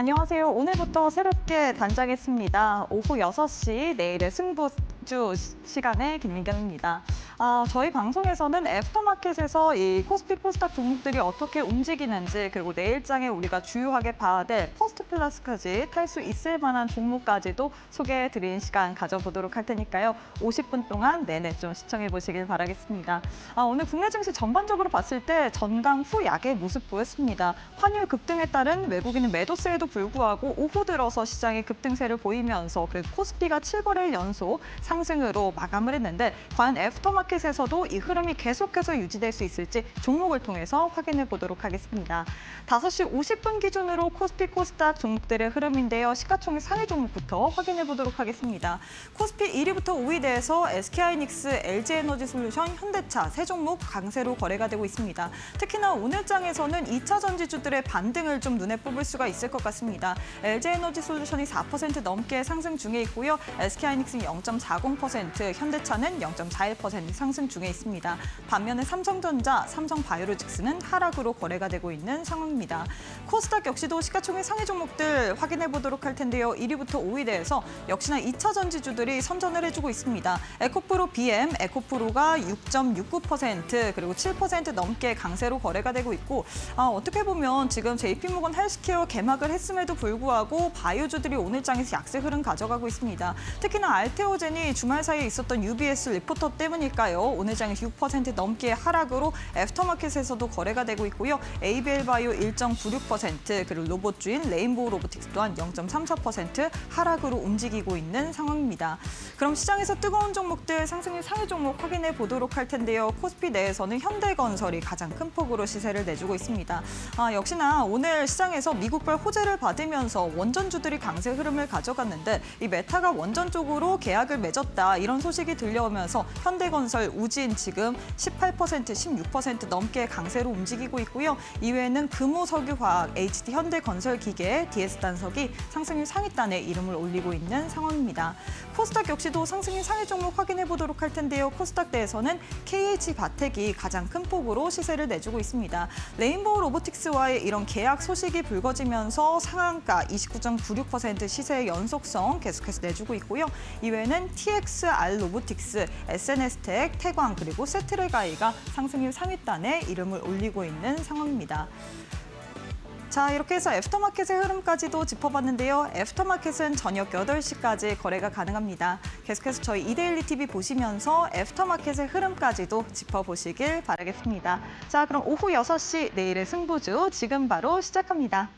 안녕하세요. 오늘부터 새롭게 단장했습니다. 오후 6시 내일의 승부주 시간에 김민경입니다. 저희 방송에서는 애프터마켓에서 이 코스피 코스닥 종목들이 어떻게 움직이는지, 그리고 내일장에 우리가 주요하게 봐야 될 퍼스트 클래스까지 탈 수 있을 만한 종목까지도 소개해드린 시간 가져보도록 할 테니까요. 50분 동안 내내 좀 시청해 보시길 바라겠습니다. 오늘 국내 증시 전반적으로 봤을 때 전강 후 약의 모습 보였습니다. 환율 급등에 따른 외국인의 매도세에도 불구하고 오후 들어서 시장이 급등세를 보이면서 그래도 코스피가 7거래일 연속 상승으로 마감을 했는데, 과연 애프터마켓에서도 이 흐름이 계속해서 유지될 수 있을지 종목을 통해서 확인해 보도록 하겠습니다. 5시 50분 기준으로 코스피 코스닥 종목들의 흐름인데요. 시가총액 상위 종목부터 확인해 보도록 하겠습니다. 코스피 1위부터 5위 대에서 SK하이닉스, LG에너지솔루션, 현대차 세 종목 강세로 거래가 되고 있습니다. 특히나 오늘장에서는 2차 전지주들의 반등을 좀 눈에 뽑을 수가 있을 것 같습니다. LG에너지솔루션이 4% 넘게 상승 중에 있고요. SK하이닉스는 0.40%, 현대차는 0.41% 상승 중에 있습니다. 반면에 삼성전자, 삼성바이오로직스는 하락으로 거래가 되고 있는 상황입니다. 코스닥 역시도 시가총액 상위 종목들 확인해 보도록 할 텐데요. 1위부터 5위 대에서 역시나 2차 전지주들이 선전을 해주고 있습니다. 에코프로 BM, 에코프로가 6.69%, 그리고 7% 넘게 강세로 거래가 되고 있고, 어떻게 보면 지금 JP모건 헬스케어 개막을 했음에도 불구하고 바이오주들이 오늘장에서 약세 흐름 가져가고 있습니다. 특히나 알테오젠이 주말 사이에 있었던 UBS 리포터 때문일까요? 오늘장에서 6% 넘게 하락으로 애프터마켓에서도 거래가 되고 있고요. ABL바이오 1.96%, 그리고 로봇주인 레인보우 로보틱스 또한 0.34% 하락으로 움직이고 있는 상황입니다. 그럼 시장에서 뜨거운 종목들 상승률 상위 종목 확인해 보도록 할 텐데요. 코스피 내에서는 현대건설이 가장 큰 폭으로 시세를 내주고 있습니다. 역시나 오늘 시장에서 미국발 호재를 받으면서 원전주들이 강세 흐름을 가져갔는데, 이 메타가 원전 쪽으로 계약을 맺었다 이런 소식이 들려오면서 현대건설, 우진 지금 18%, 16% 넘게 강세로 움직이고 있고요. 이외에는 금호석유화학, HT 현대건설기계, DS단석이 상승률 상위단에 이름을 올리고 있는 상황입니다. 코스닥 역시도 상승률 상위 종목 확인해 보도록 할 텐데요. 코스닥 대에서는 KH바텍이 가장 큰 폭으로 시세를 내주고 있습니다. 레인보우 로보틱스와의 이런 계약 소식이 불거지면서 상한가 29.96% 시세의 연속성 계속해서 내주고 있고요. 이외에는 TXR 로보틱스, SNS텍, 태광, 그리고 세트레가이가 상승률 상위단에 이름을 올리고 있는 상황입니다. 자, 이렇게 해서 애프터마켓의 흐름까지도 짚어봤는데요. 애프터마켓은 저녁 8시까지 거래가 가능합니다. 계속해서 저희 이데일리 TV 보시면서 애프터마켓의 흐름까지도 짚어보시길 바라겠습니다. 자, 그럼 오후 6시 내일의 승부주 지금 바로 시작합니다.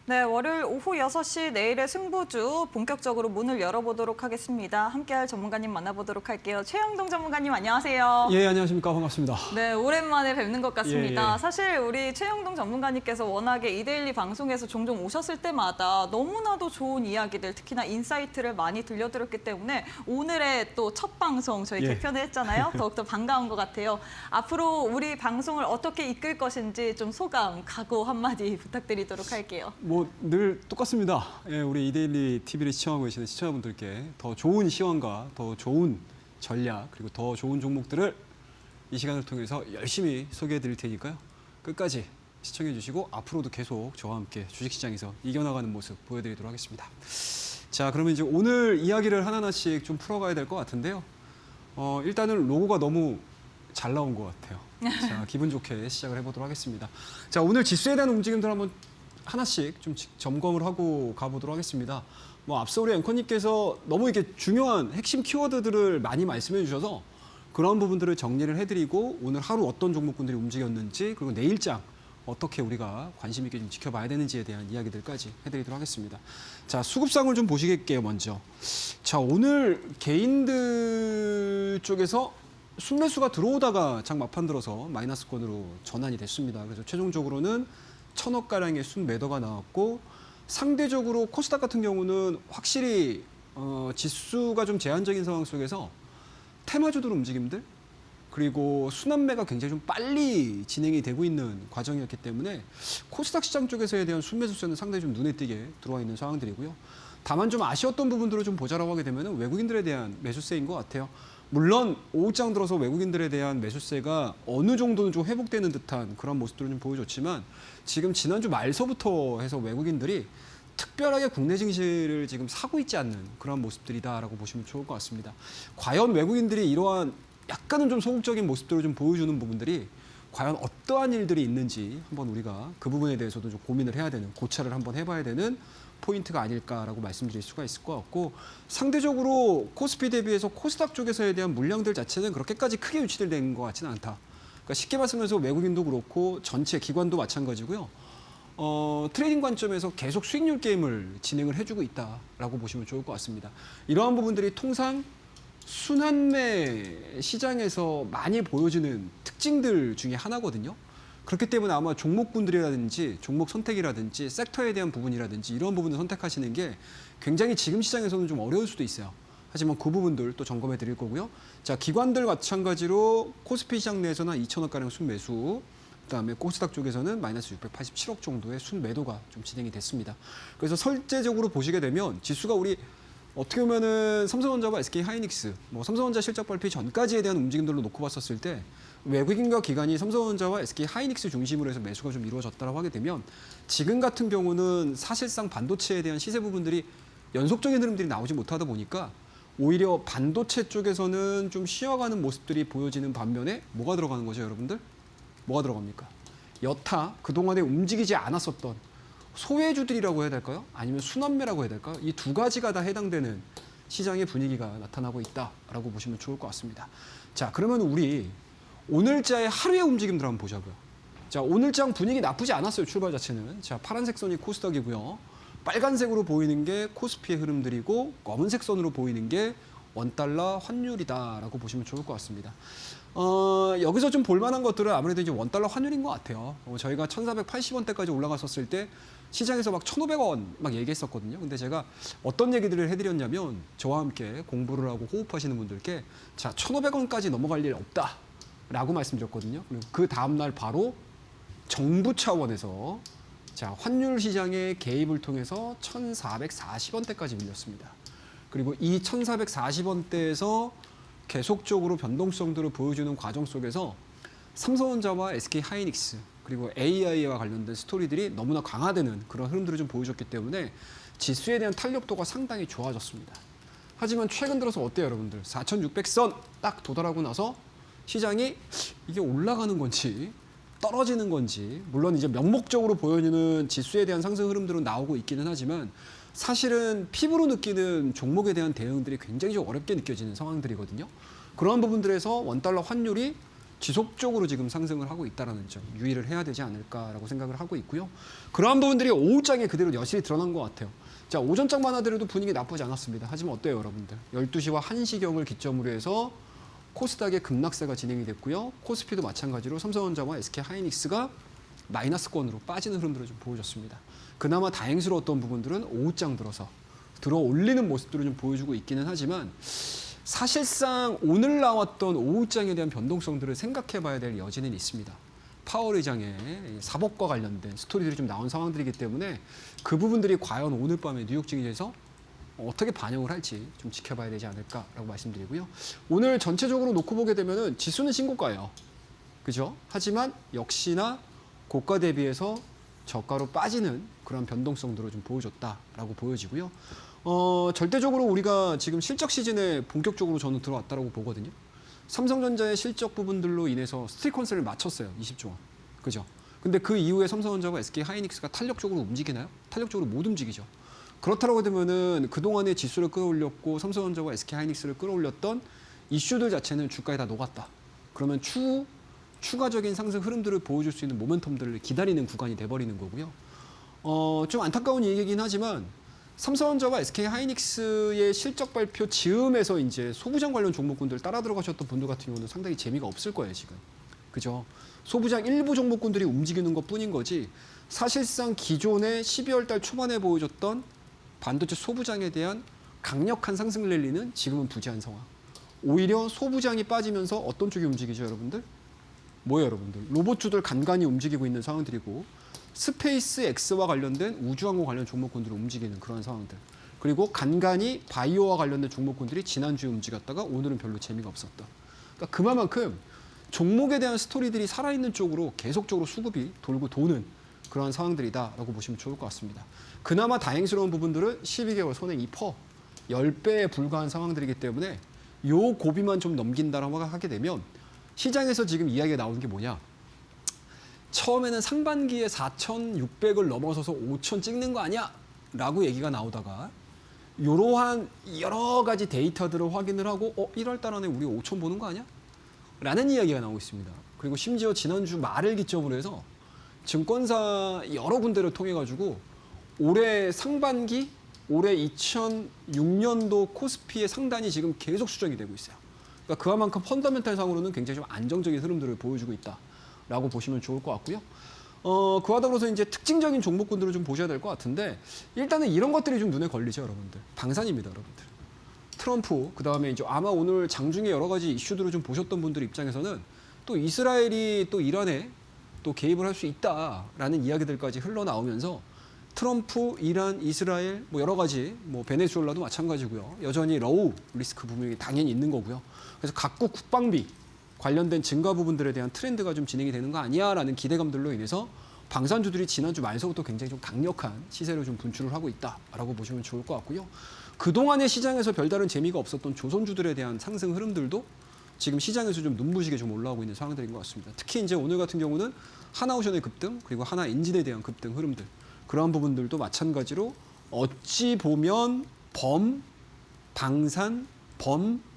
네, 월요일 오후 6시 내일의 승부주 본격적으로 문을 열어보도록 하겠습니다. 함께할 전문가님 만나보도록 할게요. 최영동 전문가님 안녕하세요. 예, 안녕하십니까. 반갑습니다. 네, 오랜만에 뵙는 것 같습니다. 예, 예. 사실 우리 최영동 전문가님께서 워낙에 이데일리 방송에서 종종 오셨을 때마다 너무나도 좋은 이야기들, 특히나 인사이트를 많이 들려드렸기 때문에 오늘의 또 첫 방송 저희 예. 개편을 했잖아요. 더욱더 반가운 것 같아요. 앞으로 우리 방송을 어떻게 이끌 것인지 좀 소감, 각오 한마디 부탁드리도록 할게요. 뭐 늘 똑같습니다. 예, 우리 이데일리 TV를 시청하고 계시는 시청자분들께 더 좋은 시황과 더 좋은 전략 그리고 더 좋은 종목들을 이 시간을 통해서 열심히 소개해 드릴 테니까요. 끝까지 시청해 주시고 앞으로도 계속 저와 함께 주식시장에서 이겨나가는 모습 보여드리도록 하겠습니다. 자, 그러면 이제 오늘 이야기를 하나하나씩 좀 풀어가야 될 것 같은데요. 일단은 로고가 너무 잘 나온 것 같아요. 자, 기분 좋게 시작을 해보도록 하겠습니다. 자, 오늘 지수에 대한 움직임들 한번 하나씩 좀 점검을 하고 가보도록 하겠습니다. 뭐 앞서 우리 앵커님께서 너무 이게 중요한 핵심 키워드들을 많이 말씀해 주셔서 그런 부분들을 정리를 해드리고 오늘 하루 어떤 종목군들이 움직였는지 그리고 내일장 어떻게 우리가 관심 있게 좀 지켜봐야 되는지에 대한 이야기들까지 해드리도록 하겠습니다. 자, 수급상을 좀 보시겠게요, 먼저. 자, 오늘 개인들 쪽에서 순매수가 들어오다가 장 막판 들어서 마이너스권으로 전환이 됐습니다. 그래서 최종적으로는 1,000억가량의 순매도가 나왔고 상대적으로 코스닥 같은 경우는 확실히 지수가 좀 제한적인 상황 속에서 테마주들 움직임들 그리고 순환매가 굉장히 좀 빨리 진행이 되고 있는 과정이었기 때문에 코스닥 시장 쪽에서에 대한 순매수세는 상당히 좀 눈에 띄게 들어와 있는 상황들이고요. 다만 좀 아쉬웠던 부분들을 좀 보자라고 하게 되면 외국인들에 대한 매수세인 것 같아요. 물론 오후장 들어서 외국인들에 대한 매수세가 어느 정도는 좀 회복되는 듯한 그런 모습들을 좀 보여줬지만 지금 지난주 말서부터 해서 외국인들이 특별하게 국내 증시를 지금 사고 있지 않는 그런 모습들이다라고 보시면 좋을 것 같습니다. 과연 외국인들이 이러한 약간은 좀 소극적인 모습들을 좀 보여주는 부분들이 과연 어떠한 일들이 있는지 한번 우리가 그 부분에 대해서도 좀 고민을 해야 되는, 고찰을 한번 해봐야 되는 포인트가 아닐까라고 말씀드릴 수가 있을 것 같고 상대적으로 코스피 대비해서 코스닥 쪽에서에 대한 물량들 자체는 그렇게까지 크게 유치된 것 같지는 않다. 그러니까 쉽게 말씀해서 외국인도 그렇고 전체 기관도 마찬가지고요. 트레이딩 관점에서 계속 수익률 게임을 진행을 해주고 있다라고 보시면 좋을 것 같습니다. 이러한 부분들이 통상 순환매 시장에서 많이 보여지는 특징들 중에 하나거든요. 그렇기 때문에 아마 종목군들이라든지 종목 선택이라든지 섹터에 대한 부분이라든지 이런 부분을 선택하시는 게 굉장히 지금 시장에서는 좀 어려울 수도 있어요. 하지만 그 부분들 또 점검해 드릴 거고요. 자, 기관들 마찬가지로 코스피 시장 내에서는 2천억가량 순매수, 그다음에 코스닥 쪽에서는 마이너스 687억 정도의 순매도가 좀 진행이 됐습니다. 그래서 설제적으로 보시게 되면 지수가 우리 어떻게 보면은 삼성전자와 SK하이닉스, 뭐 삼성전자 실적 발표 전까지에 대한 움직임들로 놓고 봤었을 때 외국인과 기관이 삼성전자와 SK하이닉스 중심으로 해서 매수가 좀 이루어졌다고 하게 되면 지금 같은 경우는 사실상 반도체에 대한 시세 부분들이 연속적인 흐름들이 나오지 못하다 보니까 오히려 반도체 쪽에서는 좀 쉬어가는 모습들이 보여지는 반면에 뭐가 들어가는 거죠, 여러분들? 뭐가 들어갑니까? 여타 그동안에 움직이지 않았었던 소외주들이라고 해야 될까요? 아니면 순환매라고 해야 될까요? 이 두 가지가 다 해당되는 시장의 분위기가 나타나고 있다라고 보시면 좋을 것 같습니다. 자, 그러면 우리 오늘자의 하루의 움직임들 한번 보자고요. 자, 오늘장 분위기 나쁘지 않았어요, 출발 자체는. 자, 파란색 선이 코스닥이고요. 빨간색으로 보이는 게 코스피의 흐름들이고 검은색 선으로 보이는 게 원달러 환율이다라고 보시면 좋을 것 같습니다. 여기서 좀 볼만한 것들은 아무래도 이제 원달러 환율인 것 같아요. 저희가 1,480원대까지 올라갔었을 때 시장에서 막 1,500원 막 얘기했었거든요. 근데 제가 어떤 얘기들을 해드렸냐면 저와 함께 공부를 하고 호흡하시는 분들께 자, 1,500원까지 넘어갈 일 없다라고 말씀드렸거든요. 그리고 그 다음날 바로 정부 차원에서 자, 환율 시장의 개입을 통해서 1,440원대까지 밀렸습니다. 그리고 이 1,440원대에서 계속적으로 변동성들을 보여주는 과정 속에서 삼성전자와 SK하이닉스 그리고 AI와 관련된 스토리들이 너무나 강화되는 그런 흐름들을 좀 보여줬기 때문에 지수에 대한 탄력도가 상당히 좋아졌습니다. 하지만 최근 들어서 어때요, 여러분들? 4,600선 딱 도달하고 나서 시장이 이게 올라가는 건지 떨어지는 건지 물론 이제 명목적으로 보여주는 지수에 대한 상승 흐름들은 나오고 있기는 하지만 사실은 피부로 느끼는 종목에 대한 대응들이 굉장히 좀 어렵게 느껴지는 상황들이거든요. 그러한 부분들에서 원달러 환율이 지속적으로 지금 상승을 하고 있다는 점 유의를 해야 되지 않을까라고 생각을 하고 있고요. 그러한 부분들이 오후장에 그대로 여실히 드러난 것 같아요. 자, 오전장만 하더라도 분위기 나쁘지 않았습니다. 하지만 어때요, 여러분들? 12시와 1시경을 기점으로 해서 코스닥의 급락세가 진행이 됐고요. 코스피도 마찬가지로 삼성전자와 SK하이닉스가 마이너스권으로 빠지는 흐름들을 좀 보여줬습니다. 그나마 다행스러웠던 부분들은 오후장 들어서 들어 올리는 모습들을 좀 보여주고 있기는 하지만 사실상 오늘 나왔던 오후장에 대한 변동성들을 생각해 봐야 될 여지는 있습니다. 파월 의장의 사법과 관련된 스토리들이 좀 나온 상황들이기 때문에 그 부분들이 과연 오늘 밤에 뉴욕 증시에서 어떻게 반영을 할지 좀 지켜봐야 되지 않을까라고 말씀드리고요. 오늘 전체적으로 놓고 보게 되면은 지수는 신고가예요. 그죠? 하지만 역시나 고가 대비해서 저가로 빠지는 그런 변동성들을 좀 보여줬다라고 보여지고요. 절대적으로 우리가 지금 실적 시즌에 본격적으로 저는 들어왔다라고 보거든요. 삼성전자의 실적 부분들로 인해서 스트릿 컨설을 맞췄어요. 20조 원. 그죠? 근데 그 이후에 삼성전자와 SK 하이닉스가 탄력적으로 움직이나요? 탄력적으로 못 움직이죠. 그렇다고 되면은 그동안의 지수를 끌어올렸고 삼성전자와 SK 하이닉스를 끌어올렸던 이슈들 자체는 주가에 다 녹았다. 그러면 추가적인 상승 흐름들을 보여줄 수 있는 모멘텀들을 기다리는 구간이 돼버리는 거고요. 좀 안타까운 얘기긴 하지만 삼성전자와 SK 하이닉스의 실적 발표 즈음에서 이제 소부장 관련 종목군들 따라 들어가셨던 분들 같은 경우는 상당히 재미가 없을 거예요, 지금. 그죠? 소부장 일부 종목군들이 움직이는 것 뿐인 거지 사실상 기존의 12월 달 초반에 보여줬던 반도체 소부장에 대한 강력한 상승 랠리는 지금은 부재한 상황. 오히려 소부장이 빠지면서 어떤 쪽이 움직이죠, 여러분들? 뭐예요, 여러분들? 로봇주들 간간히 움직이고 있는 상황들이고 스페이스 X와 관련된 우주항공 관련 종목군들이 움직이는 그런 상황들. 그리고 간간히 바이오와 관련된 종목군들이 지난주에 움직였다가 오늘은 별로 재미가 없었다. 그러니까 그만큼 종목에 대한 스토리들이 살아있는 쪽으로 계속적으로 수급이 돌고 도는 그런 상황들이다라고 보시면 좋을 것 같습니다. 그나마 다행스러운 부분들은 12개월 손해 2%, 10배에 불과한 상황들이기 때문에 요 고비만 좀 넘긴다라고 하게 되면 시장에서 지금 이야기가 나오는 게 뭐냐. 처음에는 상반기에 4,600을 넘어서서 5,000 찍는 거 아니야? 라고 얘기가 나오다가 이러한 여러 가지 데이터들을 확인을 하고 1월 달 안에 우리 5,000 보는 거 아니야? 라는 이야기가 나오고 있습니다. 그리고 심지어 지난주 말을 기점으로 해서 증권사 여러 군데를 통해 가지고 올해 상반기, 올해 2006년도 코스피의 상단이 지금 계속 수정이 되고 있어요. 그러니까 그만큼 펀더멘탈 상으로는 굉장히 좀 안정적인 흐름들을 보여주고 있다라고 보시면 좋을 것 같고요. 그와 더불어서 이제 특징적인 종목군들을 좀 보셔야 될 것 같은데 일단은 이런 것들이 좀 눈에 걸리죠, 여러분들. 방산입니다, 여러분들. 트럼프, 그 다음에 이제 아마 오늘 장중에 여러 가지 이슈들을 좀 보셨던 분들 입장에서는 또 이스라엘이 또 이란에 또 개입을 할 수 있다라는 이야기들까지 흘러나오면서 트럼프, 이란, 이스라엘 뭐 여러 가지 뭐 베네수엘라도 마찬가지고요. 여전히 러우 리스크 부분이 당연히 있는 거고요. 그래서 각국 국방비 관련된 증가 부분들에 대한 트렌드가 좀 진행이 되는 거 아니야라는 기대감들로 인해서 방산주들이 지난주 말서부터 굉장히 좀 강력한 시세를 좀 분출을 하고 있다라고 보시면 좋을 것 같고요. 그동안의 시장에서 별다른 재미가 없었던 조선주들에 대한 상승 흐름들도 지금 시장에서 좀 눈부시게 좀 올라오고 있는 상황들인 것 같습니다. 특히 이제 오늘 같은 경우는 하나오션의 급등 그리고 하나엔진에 대한 급등 흐름들 그러한 부분들도 마찬가지로 어찌 보면 방산,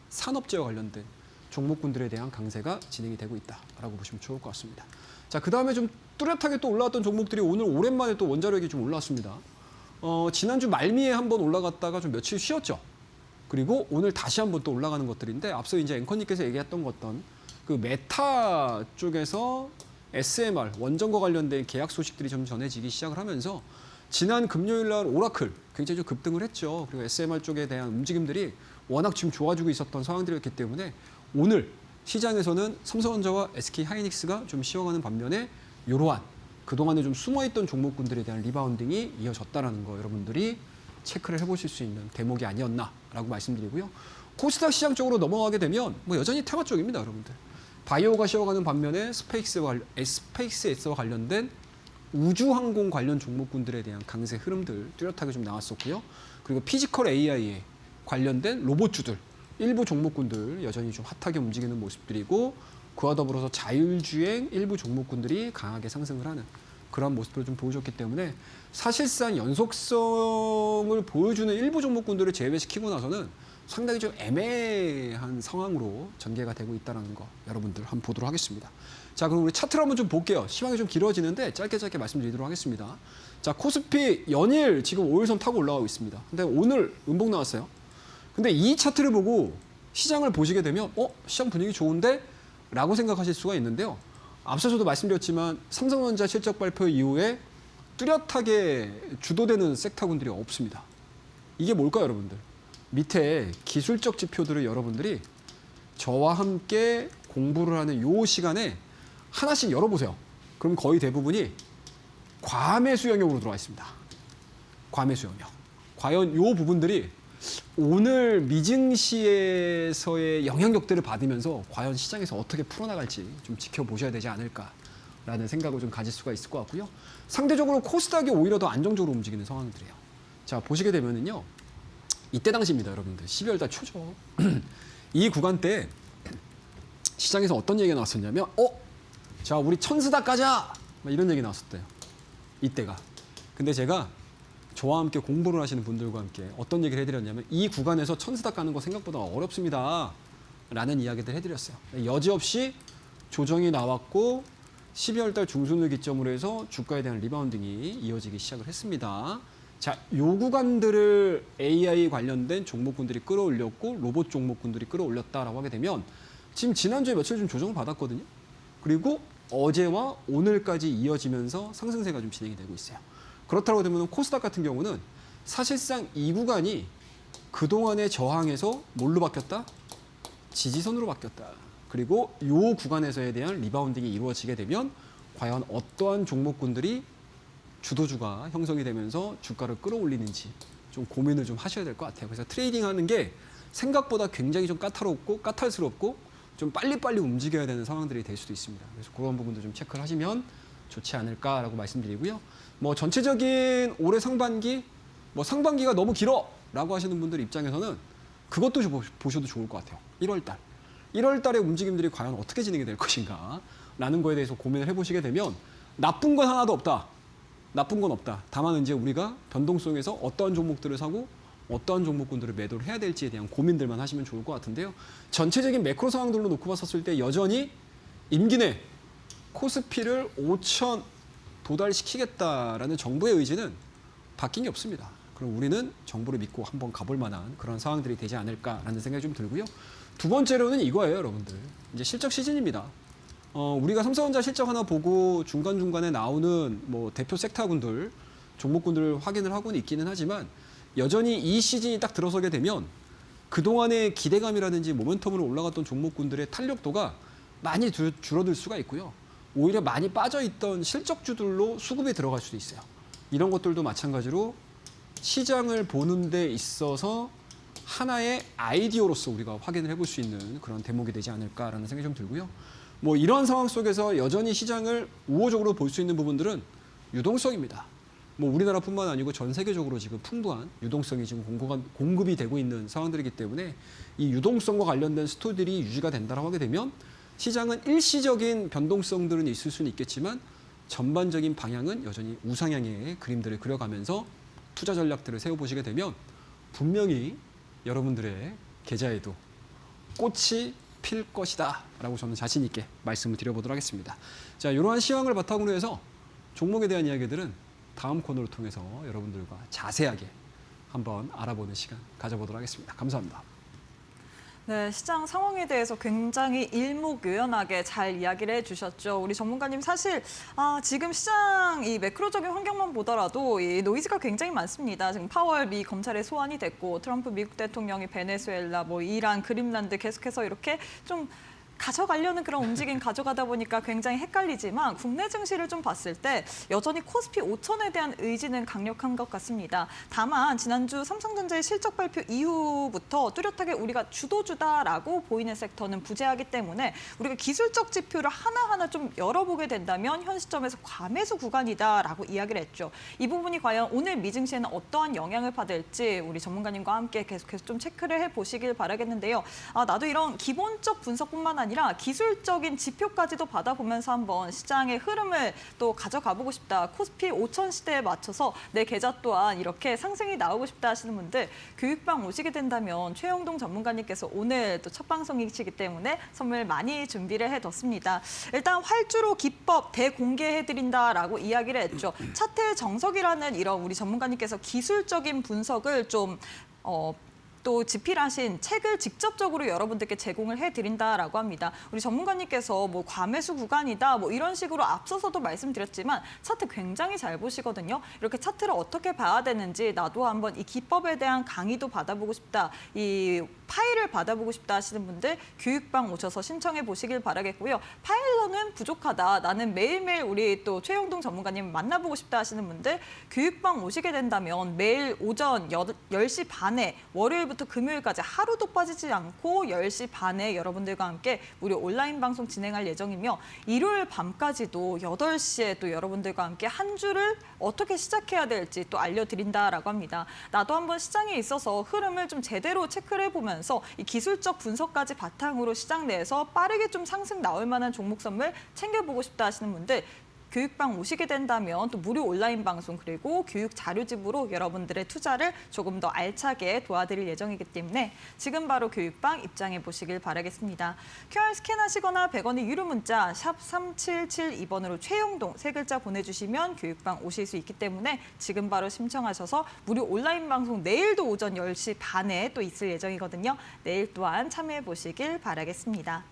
산업재와 관련된 종목군들에 대한 강세가 진행이 되고 있다라고 보시면 좋을 것 같습니다. 자, 그 다음에 좀 뚜렷하게 또 올라왔던 종목들이 오늘 오랜만에 또 원자력이 좀 올라왔습니다. 지난주 말미에 한번 올라갔다가 좀 며칠 쉬었죠. 그리고 오늘 다시 한번 또 올라가는 것들인데 앞서 이제 앵커님께서 얘기했던 것던 그 메타 쪽에서 SMR 원전과 관련된 계약 소식들이 좀 전해지기 시작을 하면서 지난 금요일 날 오라클 굉장히 좀 급등을 했죠. 그리고 SMR 쪽에 대한 움직임들이 워낙 지금 좋아지고 있었던 상황들이었기 때문에 오늘 시장에서는 삼성전자와 SK 하이닉스가 좀 쉬어가는 반면에 이러한 그동안에 좀 숨어있던 종목군들에 대한 리바운딩이 이어졌다는 거 여러분들이 체크를 해보실 수 있는 대목이 아니었나라고 말씀드리고요. 코스닥 시장 쪽으로 넘어가게 되면 뭐 여전히 테마 쪽입니다, 여러분들. 바이오가 쉬어가는 반면에 스페이스X와 관련된 우주항공 관련 종목군들에 대한 강세 흐름들 뚜렷하게 좀 나왔었고요. 그리고 피지컬 AI에 관련된 로봇주들 일부 종목군들 여전히 좀 핫하게 움직이는 모습들이고 그와 더불어서 자율주행 일부 종목군들이 강하게 상승을 하는 그런 모습을 좀 보여줬기 때문에 사실상 연속성을 보여주는 일부 종목군들을 제외시키고 나서는 상당히 좀 애매한 상황으로 전개가 되고 있다는 거 여러분들 한번 보도록 하겠습니다. 자, 그럼 우리 차트를 한번 좀 볼게요. 시황이 좀 길어지는데 짧게 말씀드리도록 하겠습니다. 자, 코스피 연일 지금 5일선 타고 올라가고 있습니다. 근데 오늘 음봉 나왔어요. 근데 이 차트를 보고 시장을 보시게 되면 시장 분위기 좋은데? 라고 생각하실 수가 있는데요. 앞서 저도 말씀드렸지만 삼성전자 실적 발표 이후에 뚜렷하게 주도되는 섹터군들이 없습니다. 이게 뭘까요, 여러분들? 밑에 기술적 지표들을 여러분들이 저와 함께 공부를 하는 요 시간에 하나씩 열어보세요. 그럼 거의 대부분이 과매수 영역으로 들어와 있습니다. 과매수 영역. 과연 요 부분들이 오늘 미증시에서의 영향력들을 받으면서 과연 시장에서 어떻게 풀어나갈지 좀 지켜보셔야 되지 않을까라는 생각을 좀 가질 수가 있을 것 같고요. 상대적으로 코스닥이 오히려 더 안정적으로 움직이는 상황들이에요. 자, 보시게 되면은요. 이때 당시입니다, 여러분들. 12월 달 초죠. 이 구간 때 시장에서 어떤 얘기가 나왔었냐면 자, 우리 천스닥 가자! 막 이런 얘기 나왔었대요. 이때가. 근데 제가 저와 함께 공부를 하시는 분들과 함께 어떤 얘기를 해드렸냐면 이 구간에서 천스닥 가는 거 생각보다 어렵습니다. 라는 이야기들 해드렸어요. 여지없이 조정이 나왔고 12월 달 중순을 기점으로 해서 주가에 대한 리바운딩이 이어지기 시작을 했습니다. 자, 요 구간들을 AI 관련된 종목군들이 끌어올렸고 로봇 종목군들이 끌어올렸다라고 하게 되면 지금 지난주에 며칠 좀 조정을 받았거든요. 그리고 어제와 오늘까지 이어지면서 상승세가 좀 진행이 되고 있어요. 그렇다고 되면 코스닥 같은 경우는 사실상 이 구간이 그동안의 저항에서 뭘로 바뀌었다? 지지선으로 바뀌었다. 그리고 이 구간에서에 대한 리바운딩이 이루어지게 되면 과연 어떠한 종목군들이 주도주가 형성이 되면서 주가를 끌어올리는지 좀 고민을 좀 하셔야 될 것 같아요. 그래서 트레이딩하는 게 생각보다 굉장히 좀 까탈스럽고 좀 빨리빨리 움직여야 되는 상황들이 될 수도 있습니다. 그래서 그런 부분도 좀 체크를 하시면 좋지 않을까라고 말씀드리고요. 뭐 전체적인 올해 상반기, 뭐 상반기가 너무 길어라고 하시는 분들 입장에서는 그것도 좀 보셔도 좋을 것 같아요. 1월 달. 1월 달의 움직임들이 과연 어떻게 진행이 될 것인가 라는 거에 대해서 고민을 해보시게 되면 나쁜 건 하나도 없다. 나쁜 건 없다. 다만 이제 우리가 변동성에서 어떠한 종목들을 사고 어떠한 종목군들을 매도를 해야 될지에 대한 고민들만 하시면 좋을 것 같은데요. 전체적인 매크로 상황들로 놓고 봤었을 때 여전히 임기 내 코스피를 5천 도달시키겠다라는 정부의 의지는 바뀐 게 없습니다. 그럼 우리는 정부를 믿고 한번 가볼 만한 그런 상황들이 되지 않을까라는 생각이 좀 들고요. 두 번째로는 이거예요, 여러분들. 이제 실적 시즌입니다. 우리가 삼성전자 실적 하나 보고 중간중간에 나오는 뭐 대표 섹터군들, 종목군들을 확인을 하고는 있기는 하지만 여전히 이 시즌이 딱 들어서게 되면 그동안의 기대감이라든지 모멘텀으로 올라갔던 종목군들의 탄력도가 많이 줄어들 수가 있고요. 오히려 많이 빠져있던 실적주들로 수급에 들어갈 수도 있어요. 이런 것들도 마찬가지로 시장을 보는 데 있어서 하나의 아이디어로서 우리가 확인을 해볼 수 있는 그런 대목이 되지 않을까라는 생각이 좀 들고요. 뭐 이런 상황 속에서 여전히 시장을 우호적으로 볼 수 있는 부분들은 유동성입니다. 뭐 우리나라뿐만 아니고 전 세계적으로 지금 풍부한 유동성이 지금 공급이 되고 있는 상황들이기 때문에 이 유동성과 관련된 스토리들이 유지가 된다고 하게 되면 시장은 일시적인 변동성들은 있을 수는 있겠지만 전반적인 방향은 여전히 우상향의 그림들을 그려가면서 투자 전략들을 세워보시게 되면 분명히 여러분들의 계좌에도 꽃이 필 것이다 라고 저는 자신 있게 말씀을 드려보도록 하겠습니다. 자, 이러한 시황을 바탕으로 해서 종목에 대한 이야기들은 다음 코너를 통해서 여러분들과 자세하게 한번 알아보는 시간 가져보도록 하겠습니다. 감사합니다. 네, 시장 상황에 대해서 굉장히 일목요연하게 잘 이야기를 해주셨죠. 우리 전문가님 사실 지금 시장 이 매크로적인 환경만 보더라도 이 노이즈가 굉장히 많습니다. 지금 파월 미 검찰에 소환이 됐고 트럼프 미국 대통령이 베네수엘라, 뭐 이란, 그린란드 계속해서 이렇게 좀 가져가려는 그런 움직임 가져가다 보니까 굉장히 헷갈리지만 국내 증시를 좀 봤을 때 여전히 코스피 5천에 대한 의지는 강력한 것 같습니다. 다만 지난주 삼성전자의 실적 발표 이후부터 뚜렷하게 우리가 주도주다라고 보이는 섹터는 부재하기 때문에 우리가 기술적 지표를 하나하나 좀 열어보게 된다면 현 시점에서 과매수 구간이다라고 이야기를 했죠. 이 부분이 과연 오늘 미증시에는 어떠한 영향을 받을지 우리 전문가님과 함께 계속해서 좀 체크를 해보시길 바라겠는데요. 나도 이런 기본적 분석뿐만 아니라 기술적인 지표까지도 받아보면서 한번 시장의 흐름을 또 가져가보고 싶다. 코스피 5천 시대에 맞춰서 내 계좌 또한 이렇게 상승이 나오고 싶다 하시는 분들 교육방 오시게 된다면 최영동 전문가님께서 오늘 또 첫 방송이시기 때문에 선물 많이 준비를 해뒀습니다. 일단 활주로 기법 대공개해드린다라고 이야기를 했죠. 차트 정석이라는 이런 우리 전문가님께서 기술적인 분석을 좀 또 집필하신 책을 직접적으로 여러분들께 제공을 해드린다라고 합니다. 우리 전문가님께서 뭐 과매수 구간이다 뭐 이런 식으로 앞서서도 말씀드렸지만 차트 굉장히 잘 보시거든요. 이렇게 차트를 어떻게 봐야 되는지 나도 한번 이 기법에 대한 강의도 받아보고 싶다. 이 파일을 받아보고 싶다 하시는 분들 교육방 오셔서 신청해 보시길 바라겠고요. 파일로는 부족하다. 나는 매일매일 우리 또 최영동 전문가님 만나보고 싶다 하시는 분들 교육방 오시게 된다면 매일 오전 10시 반에 월요일부터 금요일까지 하루도 빠지지 않고 10시 반에 여러분들과 함께 무료 온라인 방송 진행할 예정이며 일요일 밤까지도 8시에 또 여러분들과 함께 한 주를 어떻게 시작해야 될지 또 알려드린다라고 합니다. 나도 한번 시장에 있어서 흐름을 좀 제대로 체크를 해보면서 이 기술적 분석까지 바탕으로 시장 내에서 빠르게 좀 상승 나올 만한 종목 선물 챙겨보고 싶다 하시는 분들 교육방 오시게 된다면 또 무료 온라인 방송 그리고 교육 자료집으로 여러분들의 투자를 조금 더 알차게 도와드릴 예정이기 때문에 지금 바로 교육방 입장해 보시길 바라겠습니다. QR 스캔하시거나 100원의 유료 문자 샵 3772번으로 최영동 세 글자 보내주시면 교육방 오실 수 있기 때문에 지금 바로 신청하셔서 무료 온라인 방송 내일도 오전 10시 반에 또 있을 예정이거든요. 내일 또한 참여해 보시길 바라겠습니다.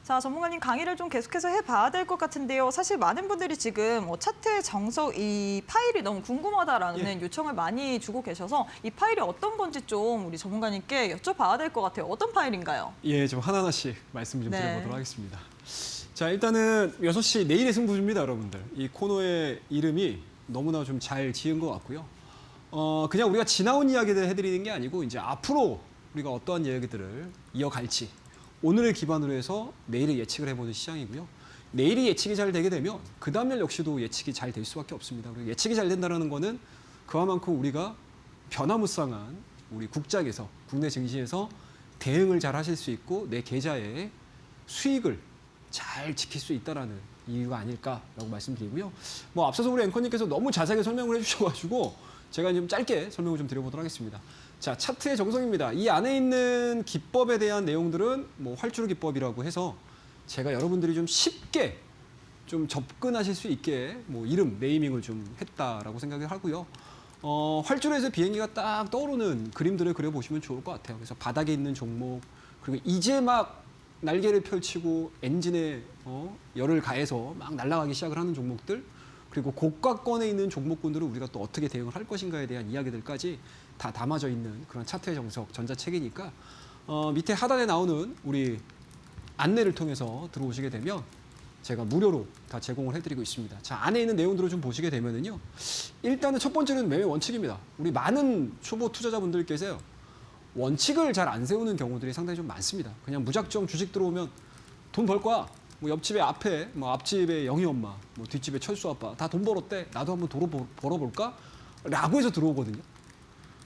자, 전문가님 강의를 좀 계속해서 해봐야 될 것 같은데요. 사실 많은 분들이 지금 차트의 정석, 이 파일이 너무 궁금하다라는 요청을 많이 주고 계셔서 이 파일이 어떤 건지 좀 우리 전문가님께 여쭤봐야 될 것 같아요. 어떤 파일인가요? 예, 좀 하나하나씩 말씀 좀 네. 드려보도록 하겠습니다. 자, 일단은 6시 내일의 승부입니다, 여러분들. 이 코너의 이름이 너무나 좀 잘 지은 것 같고요. 그냥 우리가 지나온 이야기들 해드리는 게 아니고 이제 앞으로 우리가 어떠한 이야기들을 이어갈지 오늘을 기반으로 해서 내일을 예측을 해보는 시장이고요. 내일이 예측이 잘 되게 되면 그 다음날 역시도 예측이 잘 될 수밖에 없습니다. 그리고 예측이 잘 된다는 거는 그만큼 우리가 변화무쌍한 우리 국장에서 국내 증시에서 대응을 잘 하실 수 있고 내 계좌의 수익을 잘 지킬 수 있다라는 이유가 아닐까라고 말씀드리고요. 뭐 앞서서 우리 앵커님께서 너무 자세하게 설명을 해주셔가지고 제가 좀 짧게 설명을 좀 드려보도록 하겠습니다. 자, 차트의 정석입니다. 이 안에 있는 기법에 대한 내용들은 뭐 활주로 기법이라고 해서 제가 여러분들이 좀 쉽게 좀 접근하실 수 있게 뭐 이름, 네이밍을 좀 했다라고 생각을 하고요. 활주로에서 비행기가 딱 떠오르는 그림들을 그려보시면 좋을 것 같아요. 그래서 바닥에 있는 종목, 그리고 이제 막 날개를 펼치고 엔진에 열을 가해서 막 날아가기 시작을 하는 종목들, 그리고 고가권에 있는 종목군들을 우리가 또 어떻게 대응을 할 것인가에 대한 이야기들까지 다 담아져 있는 그런 차트의 정석 전자책이니까 밑에 하단에 나오는 우리 안내를 통해서 들어오시게 되면 제가 무료로 다 제공을 해드리고 있습니다. 자, 안에 있는 내용들을 좀 보시게 되면은요. 일단은 첫 번째는 매매 원칙입니다. 우리 많은 초보 투자자분들께서요. 원칙을 잘 안 세우는 경우들이 상당히 좀 많습니다. 그냥 무작정 주식 들어오면 돈 벌 거야. 뭐 옆집에 앞에 뭐 앞집에 영희 엄마, 뭐 뒷집에 철수 아빠 다 돈 벌었대. 나도 한번 벌어볼까? 라고 해서 들어오거든요.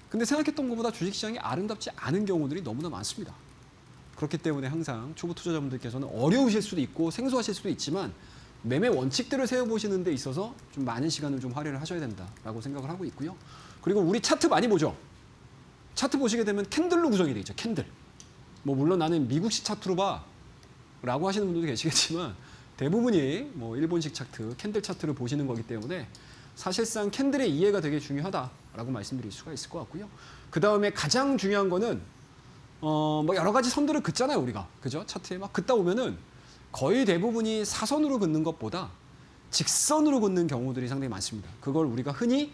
근데 생각했던 것보다 주식시장이 아름답지 않은 경우들이 너무나 많습니다. 그렇기 때문에 항상 초보 투자자분들께서는 어려우실 수도 있고 생소하실 수도 있지만 매매 원칙들을 세워보시는 데 있어서 좀 많은 시간을 좀 할애를 하셔야 된다라고 생각을 하고 있고요. 그리고 우리 차트 많이 보죠. 차트 보시게 되면 캔들로 구성이 되어 있죠. 캔들. 뭐 물론 나는 미국식 차트로 봐 라고 하시는 분들도 계시겠지만 대부분이 뭐 일본식 차트, 캔들 차트를 보시는 거기 때문에 사실상 캔들의 이해가 되게 중요하다라고 말씀드릴 수가 있을 것 같고요. 그 다음에 가장 중요한 거는 뭐 여러 가지 선들을 긋잖아요, 우리가. 그죠? 차트에 막 긋다 보면은 거의 대부분이 사선으로 긋는 것보다 직선으로 긋는 경우들이 상당히 많습니다. 그걸 우리가 흔히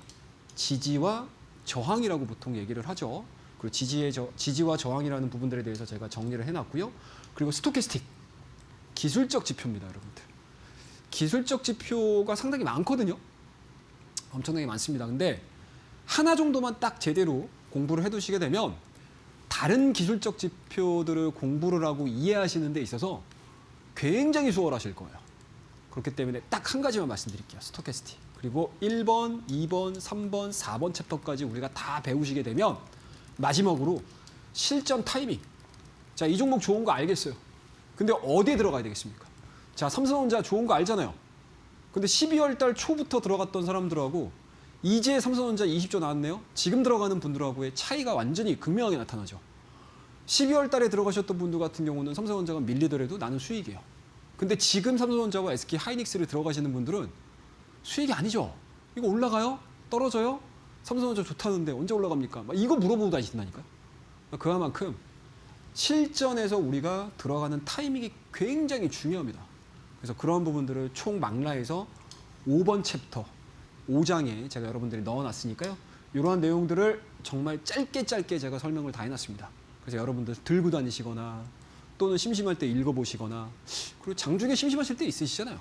지지와 저항이라고 보통 얘기를 하죠. 그리고 지지와 저항이라는 부분들에 대해서 제가 정리를 해놨고요. 그리고 스토캐스틱, 기술적 지표입니다, 여러분들. 기술적 지표가 상당히 많거든요. 엄청나게 많습니다. 근데 하나 정도만 딱 제대로 공부를 해두시게 되면 다른 기술적 지표들을 공부를 하고 이해하시는 데 있어서 굉장히 수월하실 거예요. 그렇기 때문에 딱 한 가지만 말씀드릴게요. 스토캐스틱. 그리고 1번, 2번, 3번, 4번 챕터까지 우리가 다 배우시게 되면 마지막으로 실전 타이밍. 자, 이 종목 좋은 거 알겠어요. 근데 어디에 들어가야 되겠습니까? 자, 삼성전자 좋은 거 알잖아요. 근데 12월 달 초부터 들어갔던 사람들하고 이제 삼성전자 20조 나왔네요. 지금 들어가는 분들하고의 차이가 완전히 극명하게 나타나죠. 12월 달에 들어가셨던 분들 같은 경우는 삼성전자가 밀리더라도 나는 수익이에요. 근데 지금 삼성전자와 SK 하이닉스를 들어가시는 분들은 수익이 아니죠. 이거 올라가요? 떨어져요? 삼성전자 좋다는데 언제 올라갑니까? 막 이거 물어보고 다니신다니까요. 그만큼 실전에서 우리가 들어가는 타이밍이 굉장히 중요합니다. 그래서 그런 부분들을 총 망라해서 5번 챕터, 5장에 제가 여러분들이 넣어놨으니까요. 이러한 내용들을 정말 짧게 제가 설명을 다 해놨습니다. 그래서 여러분들 들고 다니시거나 또는 심심할 때 읽어보시거나 그리고 장중에 심심하실 때 있으시잖아요.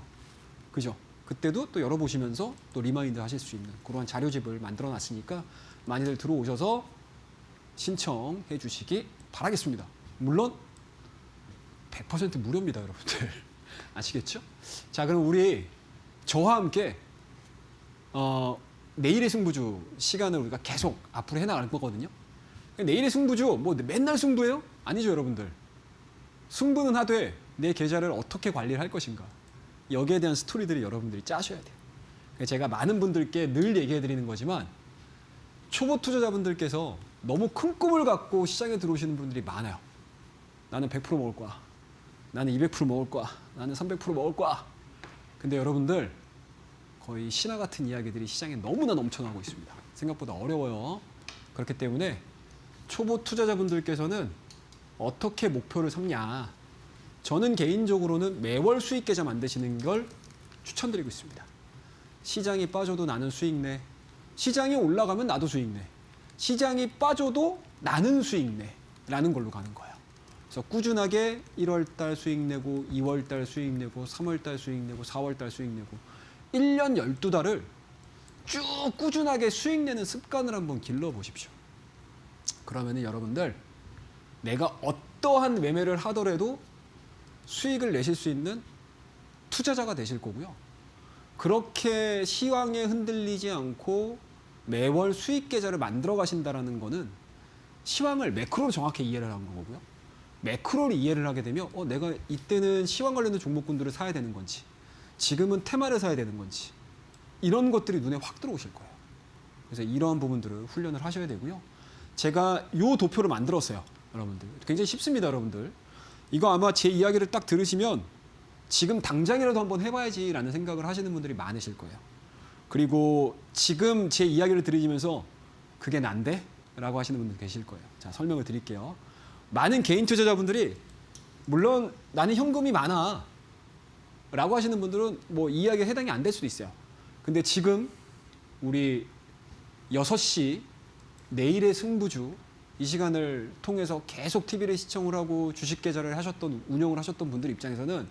그죠? 그때도 또 열어보시면서 또 리마인드 하실 수 있는 그러한 자료집을 만들어 놨으니까 많이들 들어오셔서 신청해 주시기 바라겠습니다. 물론 100% 무료입니다, 여러분들. 아시겠죠? 자, 그럼 우리 저와 함께 내일의 승부주 시간을 우리가 계속 앞으로 해나갈 거거든요. 내일의 승부주 뭐 맨날 승부예요? 아니죠, 여러분들. 승부는 하되 내 계좌를 어떻게 관리를 할 것인가. 여기에 대한 스토리들을 여러분들이 짜셔야 돼요. 제가 많은 분들께 늘 얘기해 드리는 거지만 초보 투자자분들께서 너무 큰 꿈을 갖고 시장에 들어오시는 분들이 많아요. 나는 100% 먹을 거야. 나는 200% 먹을 거야. 나는 300% 먹을 거야. 근데 여러분들 거의 신화 같은 이야기들이 시장에 너무나 넘쳐나고 있습니다. 생각보다 어려워요. 그렇기 때문에 초보 투자자분들께서는 어떻게 목표를 삼냐. 저는 개인적으로는 매월 수익 계좌 만드시는 걸 추천드리고 있습니다. 시장이 빠져도 나는 수익 내. 시장이 올라가면 나도 수익 내. 시장이 빠져도 나는 수익 내. 라는 걸로 가는 거예요. 그래서 꾸준하게 1월달 수익 내고 2월달 수익 내고 3월달 수익 내고 4월달 수익 내고 1년 12달을 쭉 꾸준하게 수익 내는 습관을 한번 길러보십시오. 그러면 여러분들 내가 어떠한 매매를 하더라도 수익을 내실 수 있는 투자자가 되실 거고요. 그렇게 시황에 흔들리지 않고 매월 수익 계좌를 만들어 가신다는 거는 시황을 매크로로 정확히 이해를 하는 거고요. 매크로를 이해를 하게 되면 내가 이때는 시황 관련된 종목군들을 사야 되는 건지 지금은 테마를 사야 되는 건지 이런 것들이 눈에 확 들어오실 거예요. 그래서 이러한 부분들을 훈련을 하셔야 되고요. 제가 이 도표를 만들었어요. 여러분들 굉장히 쉽습니다. 여러분들 이거 아마 제 이야기를 딱 들으시면 지금 당장이라도 한번 해봐야지라는 생각을 하시는 분들이 많으실 거예요. 그리고 지금 제 이야기를 들으시면서 그게 난데? 라고 하시는 분들 계실 거예요. 자, 설명을 드릴게요. 많은 개인 투자자분들이 물론 나는 현금이 많아 라고 하시는 분들은 뭐 이 이야기에 해당이 안 될 수도 있어요. 근데 지금 우리 6시 내일의 승부주 이 시간을 통해서 계속 TV를 시청을 하고 주식 계좌를 하셨던 운영을 하셨던 분들 입장에서는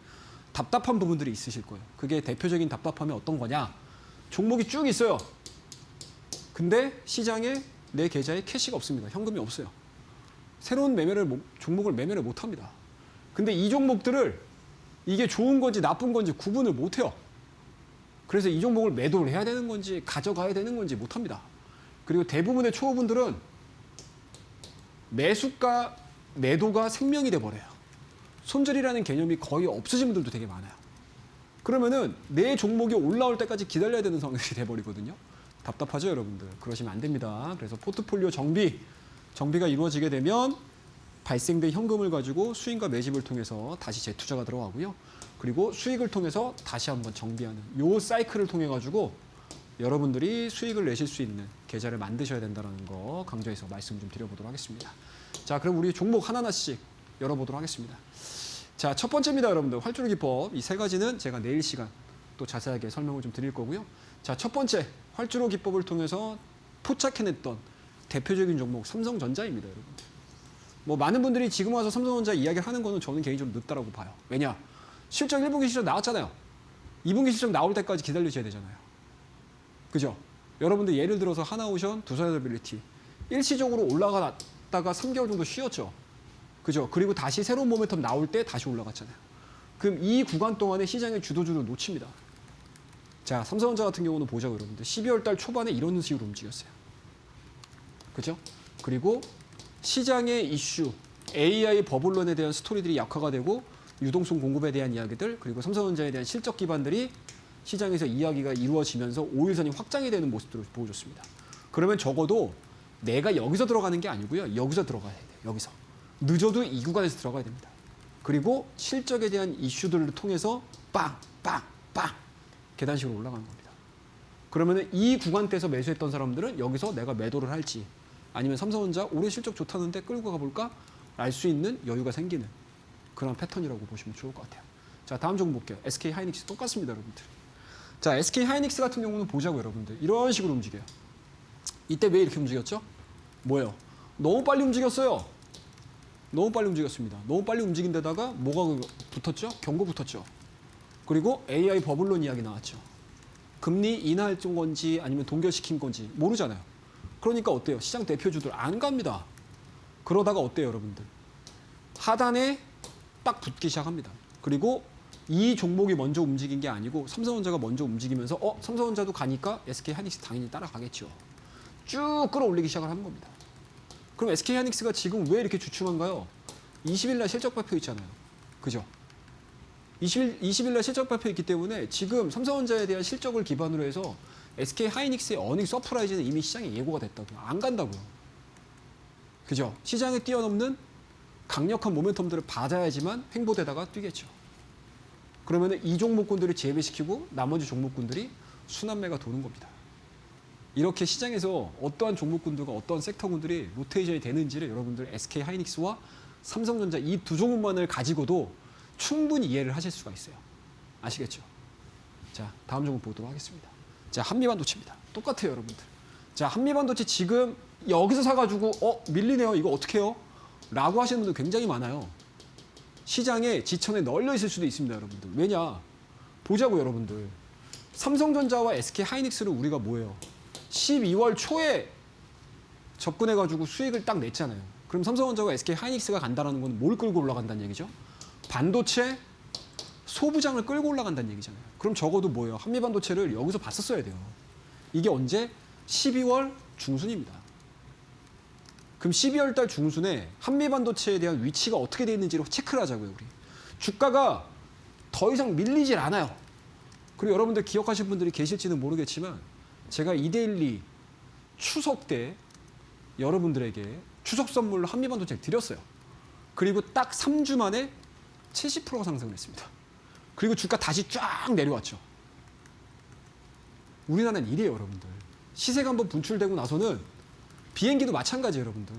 답답한 부분들이 있으실 거예요. 그게 대표적인 답답함이 어떤 거냐? 종목이 쭉 있어요. 근데 시장에 내 계좌에 캐시가 없습니다. 현금이 없어요. 새로운 종목을 매매를 못 합니다. 근데 이 종목들을 이게 좋은 건지 나쁜 건지 구분을 못 해요. 그래서 이 종목을 매도를 해야 되는 건지 가져가야 되는 건지 못 합니다. 그리고 대부분의 초보분들은 매수가 매도가 생명이 돼 버려요. 손절이라는 개념이 거의 없으신 분들도 되게 많아요. 그러면은 내 종목이 올라올 때까지 기다려야 되는 상황이 돼 버리거든요. 답답하죠, 여러분들. 그러시면 안 됩니다. 그래서 포트폴리오 정비가 이루어지게 되면 발생된 현금을 가지고 수익과 매집을 통해서 다시 재투자가 들어가고요. 그리고 수익을 통해서 다시 한번 정비하는 요 사이클을 통해 가지고 여러분들이 수익을 내실 수 있는 계좌를 만드셔야 된다는 거 강조해서 말씀 좀 드려보도록 하겠습니다. 자, 그럼 우리 종목 하나하나씩 열어보도록 하겠습니다. 자, 첫 번째입니다, 여러분들. 활주로 기법. 이 세 가지는 제가 내일 시간 또 자세하게 설명을 좀 드릴 거고요. 자, 첫 번째 활주로 기법을 통해서 포착해냈던 대표적인 종목 삼성전자입니다, 여러분. 뭐 많은 분들이 지금 와서 삼성전자 이야기를 하는 거는 저는 개인적으로 늦다라고 봐요. 왜냐? 실적 1분기 실적 나왔잖아요. 2분기 실적 나올 때까지 기다려줘야 되잖아요. 그죠? 여러분들 예를 들어서 하나오션, 두산에너빌리티 일시적으로 올라갔다가 3개월 정도 쉬었죠. 그죠? 그리고 다시 새로운 모멘텀 나올 때 다시 올라갔잖아요. 그럼 이 구간 동안에 시장의 주도주를 놓칩니다. 자, 삼성전자 같은 경우는 보자고 여러분들. 12월 달 초반에 이런 식으로 움직였어요. 그죠? 그리고 시장의 이슈, AI 버블론에 대한 스토리들이 약화가 되고 유동성 공급에 대한 이야기들, 그리고 삼성전자에 대한 실적 기반들이 시장에서 이야기가 이루어지면서 5일선이 확장이 되는 모습들을 보여줬습니다. 그러면 적어도 내가 여기서 들어가는 게 아니고요. 여기서 들어가야 돼요. 여기서. 늦어도 이 구간에서 들어가야 됩니다. 그리고 실적에 대한 이슈들을 통해서 빵, 빵, 빵 계단식으로 올라가는 겁니다. 그러면 이 구간대에서 매수했던 사람들은 여기서 내가 매도를 할지 아니면 삼성전자 올해 실적 좋다는데 끌고 가볼까? 알 수 있는 여유가 생기는 그런 패턴이라고 보시면 좋을 것 같아요. 자, 다음 종목 볼게요. SK 하이닉스 똑같습니다, 여러분들. 자, SK 하이닉스 같은 경우는 보자고 여러분들. 이런 식으로 움직여요. 이때 왜 이렇게 움직였죠? 뭐예요? 너무 빨리 움직였어요. 너무 빨리 움직였습니다. 너무 빨리 움직인 데다가 뭐가 붙었죠? 경고 붙었죠. 그리고 AI 버블론 이야기 나왔죠. 금리 인하할 건지 아니면 동결시킨 건지 모르잖아요. 그러니까 어때요? 시장 대표주들 안 갑니다. 그러다가 어때요, 여러분들? 하단에 딱 붙기 시작합니다. 그리고 이 종목이 먼저 움직인 게 아니고 삼성전자가 먼저 움직이면서 삼성전자도 가니까 SK하이닉스 당연히 따라가겠죠. 쭉 끌어올리기 시작을 하는 겁니다. 그럼 SK하이닉스가 지금 왜 이렇게 주춤한가요? 20일 날 실적 발표 있잖아요. 그죠? 20일 날 실적 발표 있기 때문에 지금 삼성전자에 대한 실적을 기반으로 해서 SK하이닉스의 어닝 서프라이즈는 이미 시장에 예고가 됐다고요. 안 간다고요. 그죠? 시장을 뛰어넘는 강력한 모멘텀들을 받아야지만 횡보되다가 뛰겠죠. 그러면 이 종목군들을 제외시키고 나머지 종목군들이 순환매가 도는 겁니다. 이렇게 시장에서 어떠한 종목군들과 어떠한 섹터군들이 로테이션이 되는지를 여러분들 SK하이닉스와 삼성전자 이 두 종목만을 가지고도 충분히 이해를 하실 수가 있어요. 아시겠죠? 자, 다음 종목 보도록 하겠습니다. 자, 한미반도체입니다. 똑같아요, 여러분들. 자, 한미반도체 지금 여기서 사가지고 밀리네요. 이거 어떻게 해요? 라고 하시는 분들 굉장히 많아요. 시장에 지천에 널려 있을 수도 있습니다, 여러분들. 왜냐? 보자고, 여러분들. 삼성전자와 SK하이닉스를 우리가 뭐예요? 12월 초에 접근해가지고 수익을 딱 냈잖아요. 그럼 삼성전자와 SK하이닉스가 간다는 건 뭘 끌고 올라간다는 얘기죠? 반도체 소부장을 끌고 올라간다는 얘기잖아요. 그럼 적어도 뭐예요? 한미반도체를 여기서 봤었어야 돼요. 이게 언제? 12월 중순입니다. 그럼 12월 달 중순에 한미반도체에 대한 위치가 어떻게 돼 있는지를 체크를 하자고요, 우리. 주가가 더 이상 밀리질 않아요. 그리고 여러분들 기억하실 분들이 계실지는 모르겠지만 제가 이데일리 추석 때 여러분들에게 추석 선물로 한미반도체를 드렸어요. 그리고 딱 3주 만에 70%가 상승을 했습니다. 그리고 주가 다시 쫙 내려왔죠. 우리나라는 이래요, 여러분들. 시세가 한번 분출되고 나서는 비행기도 마찬가지예요, 여러분들.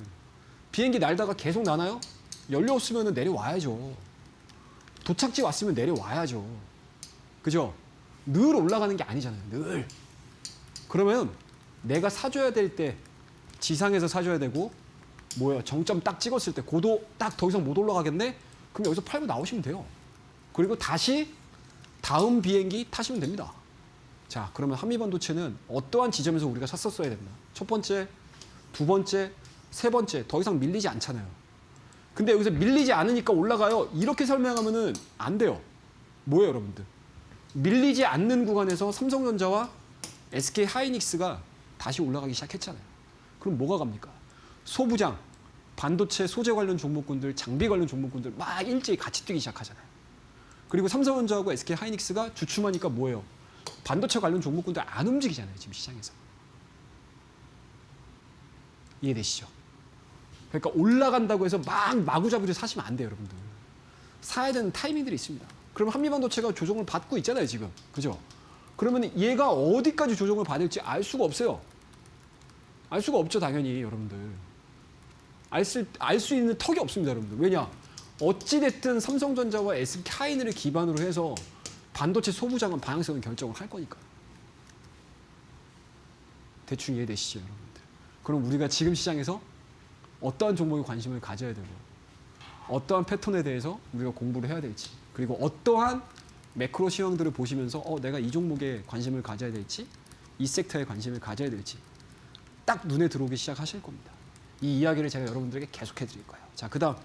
비행기 날다가 계속 나나요? 연료 없으면 내려와야죠. 도착지 왔으면 내려와야죠. 그죠? 늘 올라가는 게 아니잖아요. 늘. 그러면 내가 사줘야 될 때 지상에서 사줘야 되고 뭐예요? 정점 딱 찍었을 때 고도 딱 더 이상 못 올라가겠네? 그럼 여기서 팔고 나오시면 돼요. 그리고 다시 다음 비행기 타시면 됩니다. 자, 그러면 한미반도체는 어떠한 지점에서 우리가 샀었어야 된다. 첫 번째, 두 번째, 세 번째 더 이상 밀리지 않잖아요. 근데 여기서 밀리지 않으니까 올라가요. 이렇게 설명하면은 안 돼요. 뭐예요, 여러분들? 밀리지 않는 구간에서 삼성전자와 SK하이닉스가 다시 올라가기 시작했잖아요. 그럼 뭐가 갑니까? 소부장, 반도체 소재 관련 종목군들, 장비 관련 종목군들 막 일제히 같이 뛰기 시작하잖아요. 그리고 삼성전자하고 SK하이닉스가 주춤하니까 뭐예요? 반도체 관련 종목군들 안 움직이잖아요, 지금 시장에서. 이해되시죠? 그러니까 올라간다고 해서 막 마구잡이로 사시면 안 돼요, 여러분들. 사야 되는 타이밍들이 있습니다. 그럼 한미반도체가 조정을 받고 있잖아요, 지금. 그죠? 그러면 얘가 어디까지 조정을 받을지 알 수가 없어요. 알 수가 없죠, 당연히, 여러분들. 알 수 있는 턱이 없습니다, 여러분들. 왜냐? 어찌됐든 삼성전자와 SK하이닉을 기반으로 해서 반도체 소부장은 방향성을 결정을 할 거니까. 대충 이해되시죠, 여러분들? 그럼 우리가 지금 시장에서 어떠한 종목에 관심을 가져야 되고 어떠한 패턴에 대해서 우리가 공부를 해야 될지 그리고 어떠한 매크로 시황들을 보시면서 내가 이 종목에 관심을 가져야 될지 이 섹터에 관심을 가져야 될지 딱 눈에 들어오기 시작하실 겁니다. 이 이야기를 제가 여러분들에게 계속해 드릴 거예요. 자, 그 다음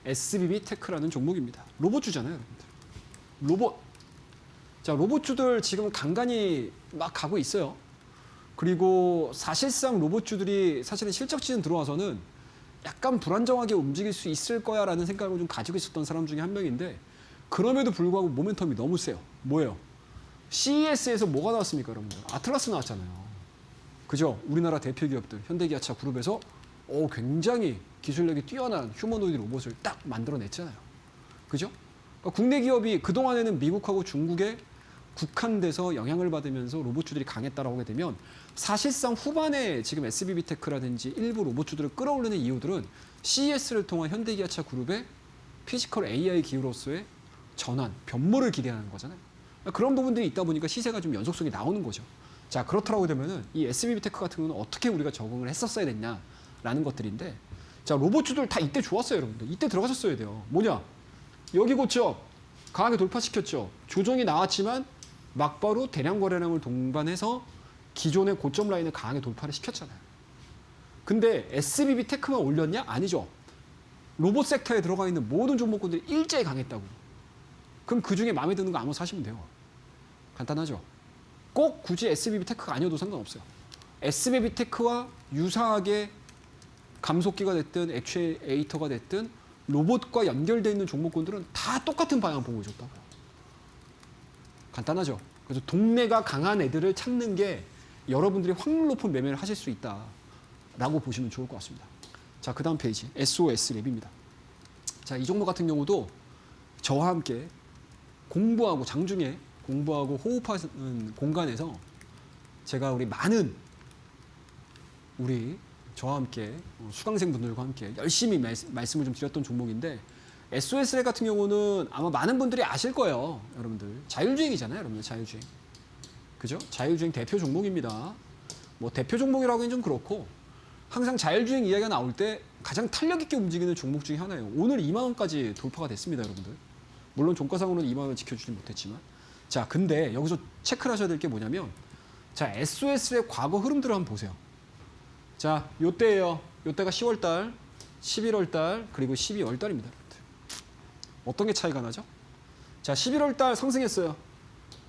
SBB 테크라는 종목입니다. 로봇주잖아요, 여러분들. 로봇. 자, 로봇주들 지금 간간히 막 가고 있어요. 그리고 사실상 로봇주들이 사실은 실적 시즌 들어와서는 약간 불안정하게 움직일 수 있을 거야라는 생각을 좀 가지고 있었던 사람 중에 한 명인데 그럼에도 불구하고 모멘텀이 너무 세요. 뭐예요? CES에서 뭐가 나왔습니까, 여러분들? 아틀라스 나왔잖아요. 그죠? 우리나라 대표 기업들, 현대기아차 그룹에서 굉장히 기술력이 뛰어난 휴머노이드 로봇을 딱 만들어냈잖아요. 그죠? 그러니까 국내 기업이 그동안에는 미국하고 중국에 국한돼서 영향을 받으면서 로봇주들이 강했다라고 하게 되면 사실상 후반에 지금 SBB테크라든지 일부 로봇주들을 끌어올리는 이유들은 CES를 통한 현대기아차 그룹의 피지컬 AI 기업으로서의 전환, 변모를 기대하는 거잖아요. 그런 부분들이 있다 보니까 시세가 좀 연속성이 나오는 거죠. 자, 그렇더라고 되면은 이 SBB테크 같은 경우는 어떻게 우리가 적응을 했었어야 됐냐라는 것들인데 자, 로봇주들 다 이때 좋았어요, 여러분들. 이때 들어가셨어야 돼요. 뭐냐? 여기 고점 강하게 돌파시켰죠. 조정이 나왔지만 막바로 대량 거래량을 동반해서 기존의 고점 라인을 강하게 돌파를 시켰잖아요. 근데 SBB 테크만 올렸냐? 아니죠. 로봇 섹터에 들어가 있는 모든 종목군들이 일제히 강했다고. 그럼 그중에 마음에 드는 거 아무 사시면 돼요. 간단하죠. 꼭 굳이 SBB 테크가 아니어도 상관없어요. SBB 테크와 유사하게 감속기가 됐든 액추에이터가 됐든 로봇과 연결되어 있는 종목군들은 다 똑같은 방향 보고 있었다고요. 간단하죠. 그래서 동네가 강한 애들을 찾는 게 여러분들이 확률 높은 매매를 하실 수 있다라고 보시면 좋을 것 같습니다. 자, 그 다음 페이지 SOS랩입니다. 자, 이 종목 같은 경우도 저와 함께 공부하고 장중에 공부하고 호흡하는 공간에서 제가 우리 저와 함께 수강생 분들과 함께 열심히 말씀을 좀 드렸던 종목인데 SOS랩 같은 경우는 아마 많은 분들이 아실 거예요. 여러분들 자율주행이잖아요. 여러분들 자율주행. 그죠? 자율주행 대표 종목입니다. 뭐 대표 종목이라고 하긴 좀 그렇고 항상 자율주행 이야기가 나올 때 가장 탄력 있게 움직이는 종목 중에 하나예요. 오늘 2만 원까지 돌파가 됐습니다, 여러분들. 물론 종가상으로는 2만 원을 지켜주지 못했지만. 자, 근데 여기서 체크를 하셔야 될 게 뭐냐면 자, SOS의 과거 흐름들을 한번 보세요. 자, 요때예요. 요때가 10월 달, 11월 달, 그리고 12월 달입니다. 어떤 게 차이가 나죠? 자, 11월 달 상승했어요.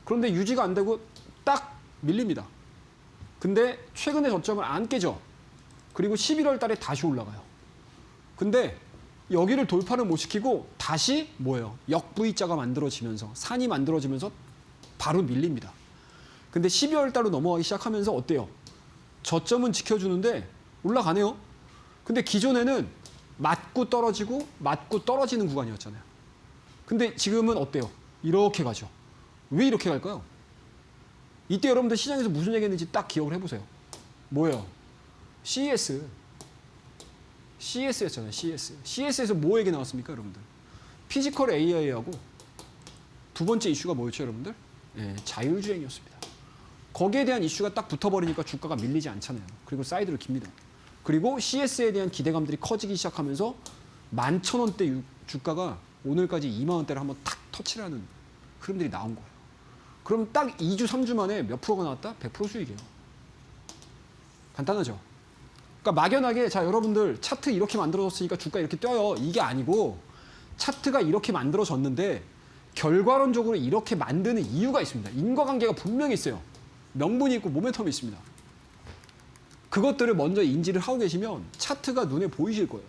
그런데 유지가 안 되고 딱 밀립니다. 근데 최근에 저점을 안 깨죠. 그리고 11월 달에 다시 올라가요. 근데 여기를 돌파를 못 시키고 다시 뭐예요? 역-V자가 만들어지면서 산이 만들어지면서 바로 밀립니다. 근데 12월 달로 넘어가기 시작하면서 어때요? 저점은 지켜주는데 올라가네요. 근데 기존에는 맞고 떨어지는 구간이었잖아요. 근데 지금은 어때요? 이렇게 가죠. 왜 이렇게 갈까요? 이때 여러분들 시장에서 무슨 얘기했는지 딱 기억을 해보세요. 뭐예요? CS였잖아요. CS에서 뭐 얘기 나왔습니까, 여러분들? 피지컬 AI하고 두 번째 이슈가 뭐였죠, 여러분들? 네, 자율주행이었습니다. 거기에 대한 이슈가 딱 붙어버리니까 주가가 밀리지 않잖아요. 그리고 사이드로 깁니다. 그리고 CS에 대한 기대감들이 커지기 시작하면서 11,000원대 주가가 오늘까지 2만 원대를 한번 탁 터치를 하는 흐름들이 나온 거예요. 그럼 딱 2주, 3주 만에 몇 프로가 나왔다? 100% 수익이에요. 간단하죠? 그러니까 막연하게 자, 여러분들 차트 이렇게 만들어졌으니까 주가 이렇게 뛰어요. 이게 아니고 차트가 이렇게 만들어졌는데 결과론적으로 이렇게 만드는 이유가 있습니다. 인과관계가 분명히 있어요. 명분이 있고 모멘텀이 있습니다. 그것들을 먼저 인지를 하고 계시면 차트가 눈에 보이실 거예요.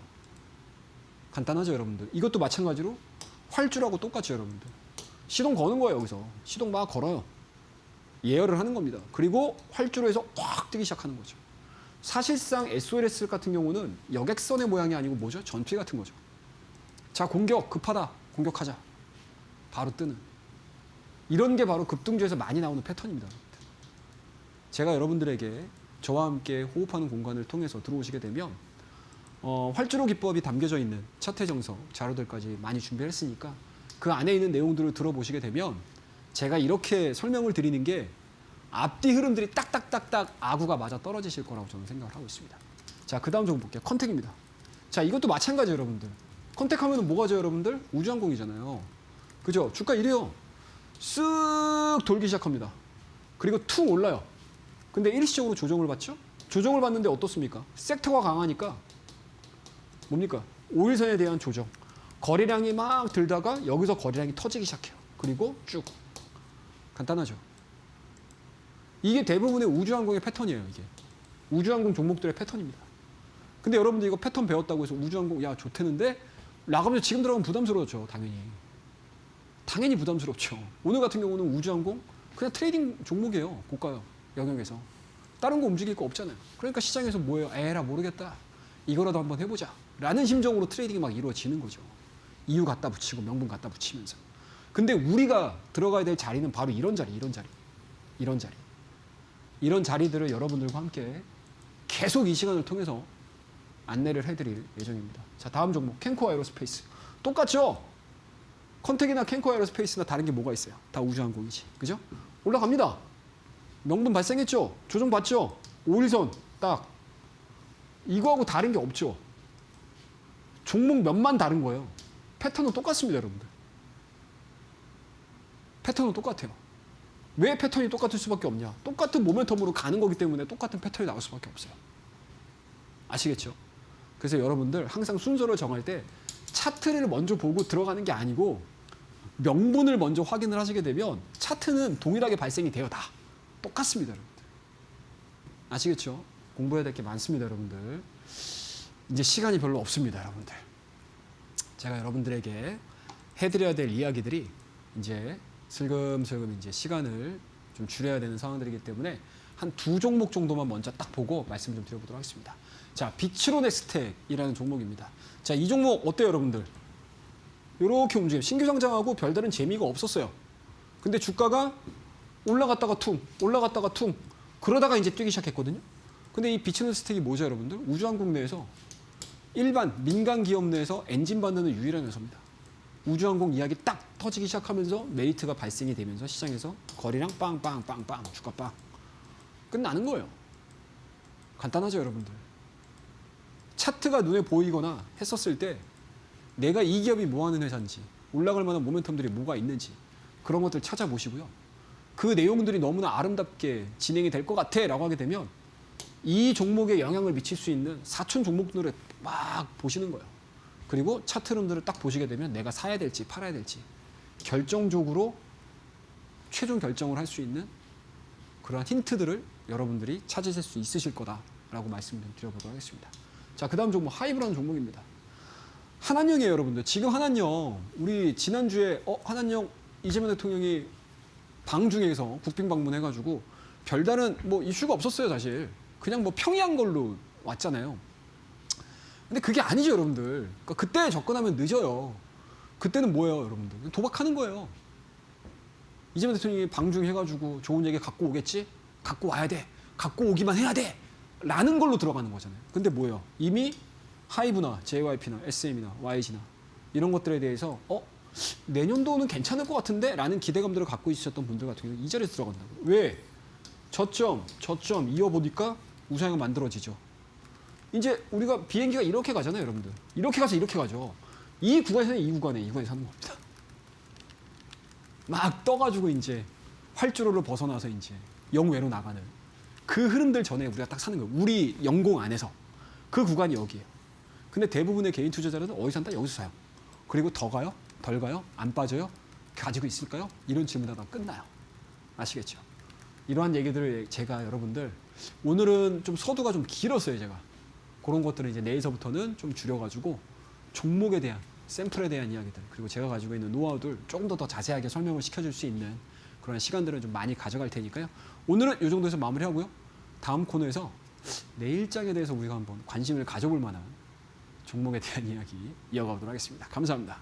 간단하죠, 여러분들. 이것도 마찬가지로 활주라고 똑같죠, 여러분들. 시동 거는 거예요, 여기서. 시동 막 걸어요. 예열을 하는 겁니다. 그리고 활주로 해서 확 뜨기 시작하는 거죠. 사실상 SOLS 같은 경우는 여객선의 모양이 아니고 뭐죠? 전투기 같은 거죠. 자, 공격 급하다. 공격하자. 바로 뜨는. 이런 게 바로 급등주에서 많이 나오는 패턴입니다. 제가 여러분들에게 저와 함께 호흡하는 공간을 통해서 들어오시게 되면 활주로 기법이 담겨져 있는 차트 정석 자료들까지 많이 준비했으니까 그 안에 있는 내용들을 들어보시게 되면 제가 이렇게 설명을 드리는 게 앞뒤 흐름들이 딱딱딱딱 아구가 맞아 떨어지실 거라고 저는 생각을 하고 있습니다. 자, 그 다음 좀 볼게요. 컨택입니다. 자, 이것도 마찬가지예요, 여러분들. 컨택하면 뭐가죠, 여러분들? 우주항공이잖아요. 그죠? 주가 이래요. 쓱 돌기 시작합니다. 그리고 툭 올라요. 근데 일시적으로 조정을 받죠? 조정을 받는데 어떻습니까? 섹터가 강하니까 뭡니까? 5일선에 대한 조정. 거래량이 막 들다가 여기서 거래량이 터지기 시작해요. 그리고 쭉. 간단하죠? 이게 대부분의 우주항공의 패턴이에요, 이게. 우주항공 종목들의 패턴입니다. 근데 여러분들 이거 패턴 배웠다고 해서 우주항공, 야, 좋대는데 나가면서 지금 들어가면 부담스러웠죠, 당연히. 당연히 부담스럽죠. 오늘 같은 경우는 우주항공 그냥 트레이딩 종목이에요, 고가 영역에서. 다른 거 움직일 거 없잖아요. 그러니까 시장에서 뭐예요? 에라 모르겠다. 이거라도 한번 해보자. 라는 심정으로 트레이딩이 막 이루어지는 거죠. 이유 갖다 붙이고 명분 갖다 붙이면서. 근데 우리가 들어가야 될 자리는 바로 이런 자리. 이런 자리들을 여러분들과 함께 계속 이 시간을 통해서 안내를 해드릴 예정입니다. 자, 다음 종목 캔코 에어로스페이스. 똑같죠? 컨택이나 캔코 에어로스페이스나 다른 게 뭐가 있어요? 다 우주항공이지. 그죠? 올라갑니다. 명분 발생했죠? 조정 받죠? 5일선 딱. 이거하고 다른 게 없죠? 종목 몇만 다른 거예요. 패턴은 똑같습니다, 여러분들. 패턴은 똑같아요. 왜 패턴이 똑같을 수밖에 없냐? 똑같은 모멘텀으로 가는 거기 때문에 똑같은 패턴이 나올 수밖에 없어요. 아시겠죠? 그래서 여러분들 항상 순서를 정할 때 차트를 먼저 보고 들어가는 게 아니고 명분을 먼저 확인을 하시게 되면 차트는 동일하게 발생이 돼요. 다 똑같습니다, 여러분들. 아시겠죠? 공부해야 될 게 많습니다, 여러분들. 이제 시간이 별로 없습니다, 여러분들. 제가 여러분들에게 해드려야 될 이야기들이 이제 슬금슬금 이제 시간을 좀 줄여야 되는 상황들이기 때문에 한 두 종목 정도만 먼저 딱 보고 말씀 좀 드려보도록 하겠습니다. 자, 비츠로넥스텍이라는 종목입니다. 자, 이 종목 어때요, 여러분들? 이렇게 움직여요. 신규 상장하고 별다른 재미가 없었어요. 근데 주가가 올라갔다가 퉁, 올라갔다가 퉁, 그러다가 이제 뛰기 시작했거든요. 근데 이 비츠로넥스텍이 뭐죠, 여러분들? 우주항공 내에서 일반 민간 기업 내에서 엔진 만드는 유일한 회사입니다. 우주항공 이야기 딱 터지기 시작하면서 메리트가 발생이 되면서 시장에서 거리랑 빵빵빵빵 주가 빵 끝나는 거예요. 간단하죠, 여러분들. 차트가 눈에 보이거나 했었을 때 내가 이 기업이 뭐 하는 회사인지 올라갈 만한 모멘텀들이 뭐가 있는지 그런 것들 찾아보시고요. 그 내용들이 너무나 아름답게 진행이 될 것 같아 라고 하게 되면 이 종목에 영향을 미칠 수 있는 사촌 종목들을 막 보시는 거예요. 그리고 차트룸들을 딱 보시게 되면 내가 사야 될지 팔아야 될지 결정적으로 최종 결정을 할 수 있는 그러한 힌트들을 여러분들이 찾으실 수 있으실 거다라고 말씀 좀 드려보도록 하겠습니다. 자, 그 다음 종목 하이브라는 종목입니다. 한한령이에요, 여러분들. 지금 한한령 우리 지난주에 한한령 이재명 대통령이 방중에서 국빈 방문해가지고 별다른 뭐 이슈가 없었어요, 사실. 그냥 뭐 평이한 걸로 왔잖아요. 근데 그게 아니죠, 여러분들. 그러니까 그때 접근하면 늦어요. 그때는 뭐예요, 여러분들? 도박하는 거예요. 이재명 대통령이 방중해가지고 좋은 얘기 갖고 오겠지? 갖고 와야 돼. 갖고 오기만 해야 돼. 라는 걸로 들어가는 거잖아요. 근데 뭐예요? 이미 하이브나 JYP나 SM이나 YG나 이런 것들에 대해서 내년도는 괜찮을 것 같은데? 라는 기대감들을 갖고 있으셨던 분들 같은 경우는 이 자리에 들어간다고. 왜? 저점 이어보니까 우상향 만들어지죠. 이제 우리가 비행기가 이렇게 가잖아요, 여러분들. 이렇게 가서 이렇게 가죠. 이 구간에서는 이 구간에 사는 겁니다. 막 떠가지고 이제 활주로를 벗어나서 이제 영외로 나가는 그 흐름들 전에 우리가 딱 사는 거예요. 우리 영공 안에서. 그 구간이 여기예요. 근데 대부분의 개인 투자자들은 어디서 산다? 여기서 사요. 그리고 더 가요? 덜 가요? 안 빠져요? 가지고 있을까요? 이런 질문하다 끝나요. 아시겠죠? 이러한 얘기들을 제가 여러분들 오늘은 좀 서두가 좀 길었어요, 제가. 그런 것들은 이제 내일서부터는 좀 줄여가지고 종목에 대한 샘플에 대한 이야기들 그리고 제가 가지고 있는 노하우들 조금 더 자세하게 설명을 시켜줄 수 있는 그런 시간들을 좀 많이 가져갈 테니까요. 오늘은 이 정도에서 마무리하고요. 다음 코너에서 내일장에 대해서 우리가 한번 관심을 가져볼 만한 종목에 대한 이야기 이어가도록 하겠습니다. 감사합니다.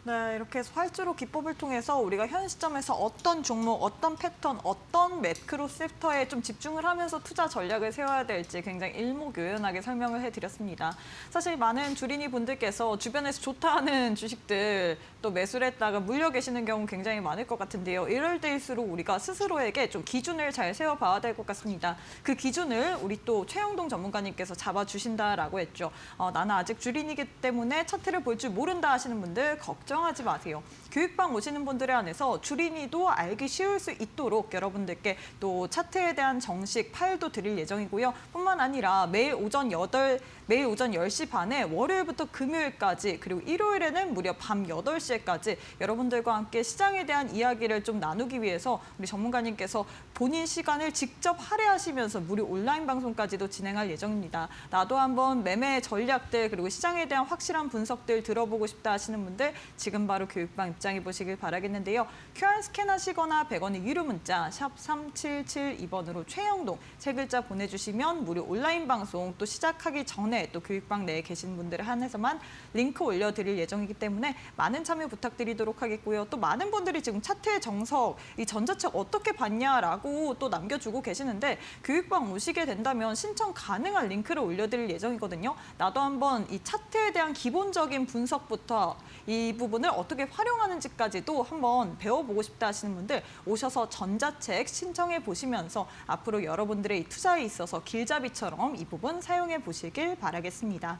네, 이렇게 해서 활주로 기법을 통해서 우리가 현 시점에서 어떤 종목, 어떤 패턴, 어떤 매크로 섹터에 좀 집중을 하면서 투자 전략을 세워야 될지 굉장히 일목요연하게 설명을 해드렸습니다. 사실 많은 주린이 분들께서 주변에서 좋다 하는 주식들 또 매수를 했다가 물려 계시는 경우 굉장히 많을 것 같은데요. 이럴 때일수록 우리가 스스로에게 좀 기준을 잘 세워봐야 될 것 같습니다. 그 기준을 우리 또 최영동 전문가님께서 잡아주신다라고 했죠. 나는 아직 주린이기 때문에 차트를 볼 줄 모른다 하시는 분들 걱정하지 마세요. 교육방 오시는 분들에 한해서 주린이도 알기 쉬울 수 있도록 여러분들께 또 차트에 대한 정식 파일도 드릴 예정이고요. 뿐만 아니라 매일 오전 10시 반에 월요일부터 금요일까지 그리고 일요일에는 무려 밤 8시에까지 여러분들과 함께 시장에 대한 이야기를 좀 나누기 위해서 우리 전문가님께서 본인 시간을 직접 할애하시면서 무료 온라인 방송까지도 진행할 예정입니다. 나도 한번 매매 전략들 그리고 시장에 대한 확실한 분석들 들어보고 싶다 하시는 분들 지금 바로 교육방 입장해 보시길 바라겠는데요. QR 스캔하시거나 100원의 유료 문자 샵 3772번으로 최영동 세 글자 보내주시면 무료 온라인 방송 또 시작하기 전에 또 교육방 내에 계신 분들에 한해서만 링크 올려드릴 예정이기 때문에 많은 참여 부탁드리도록 하겠고요. 또 많은 분들이 지금 차트의 정석, 이 전자책 어떻게 봤냐라고 또 남겨주고 계시는데 교육방 오시게 된다면 신청 가능한 링크를 올려드릴 예정이거든요. 나도 한번 이 차트에 대한 기본적인 분석부터 이 부분을 어떻게 활용하는지까지도 한번 배워보고 싶다 하시는 분들 오셔서 전자책 신청해 보시면서 앞으로 여러분들의 이 투자에 있어서 길잡이처럼 이 부분 사용해 보시길 바라겠습니다.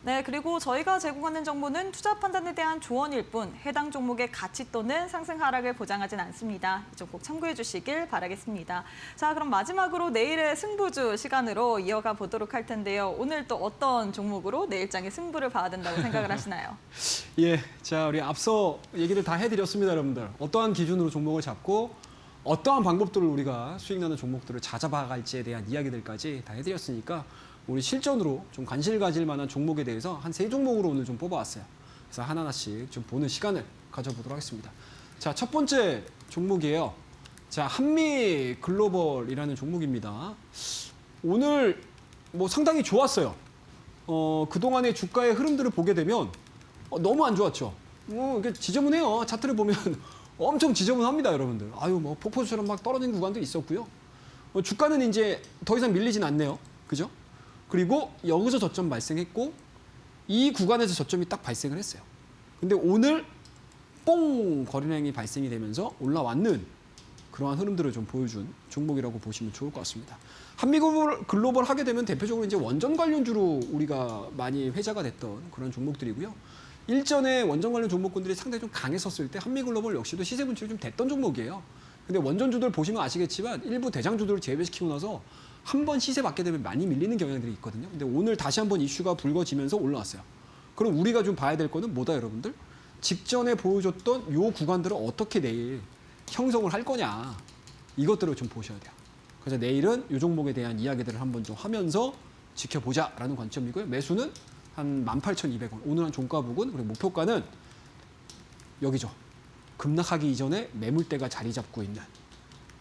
네, 그리고 저희가 제공하는 정보는 투자 판단에 대한 조언일 뿐 해당 종목의 가치 또는 상승 하락을 보장하진 않습니다. 이 점 꼭 참고해 주시길 바라겠습니다. 자, 그럼 마지막으로 내일의 승부주 시간으로 이어가 보도록 할 텐데요. 오늘 또 어떤 종목으로 내일장의 승부를 봐야 된다고 생각을 하시나요? 예, 자 우리 앞서 얘기를 다 해드렸습니다, 여러분들. 어떠한 기준으로 종목을 잡고 어떠한 방법들을 우리가 수익 나는 종목들을 찾아봐갈지에 대한 이야기들까지 다 해드렸으니까 우리 실전으로 좀 관심을 가질 만한 종목에 대해서 한 3종목으로 오늘 좀 뽑아왔어요. 그래서 하나하나씩 좀 보는 시간을 가져보도록 하겠습니다. 자, 첫 번째 종목이에요. 자, 한미 글로벌이라는 종목입니다. 오늘 뭐 상당히 좋았어요. 그동안의 주가의 흐름들을 보게 되면 너무 안 좋았죠. 이게 지저분해요. 차트를 보면 엄청 지저분합니다, 여러분들. 아유, 뭐 폭포수처럼 막 떨어진 구간도 있었고요. 주가는 이제 더 이상 밀리진 않네요. 그죠? 그리고 여기서 저점 발생했고 이 구간에서 저점이 딱 발생을 했어요. 근데 오늘 뽕 거래량이 발생이 되면서 올라왔는 그러한 흐름들을 좀 보여준 종목이라고 보시면 좋을 것 같습니다. 한미글로벌 하게 되면 대표적으로 이제 원전 관련주로 우리가 많이 회자가 됐던 그런 종목들이고요. 일전에 원전 관련 종목군들이 상당히 좀 강했었을 때 한미글로벌 역시도 시세 분출이 좀 됐던 종목이에요. 근데 원전주들 보시면 아시겠지만 일부 대장주들을 제외시키고 나서 한 번 시세 받게 되면 많이 밀리는 경향들이 있거든요. 근데 오늘 다시 한번 이슈가 불거지면서 올라왔어요. 그럼 우리가 좀 봐야 될 거는 뭐다, 여러분들? 직전에 보여줬던 요 구간들을 어떻게 내일 형성을 할 거냐. 이것들을 좀 보셔야 돼요. 그래서 내일은 이 종목에 대한 이야기들을 한번 좀 하면서 지켜보자라는 관점이고요. 매수는 한 18,200원. 오늘 한 종가 부근, 그리고 목표가는 여기죠. 급락하기 이전에 매물대가 자리 잡고 있는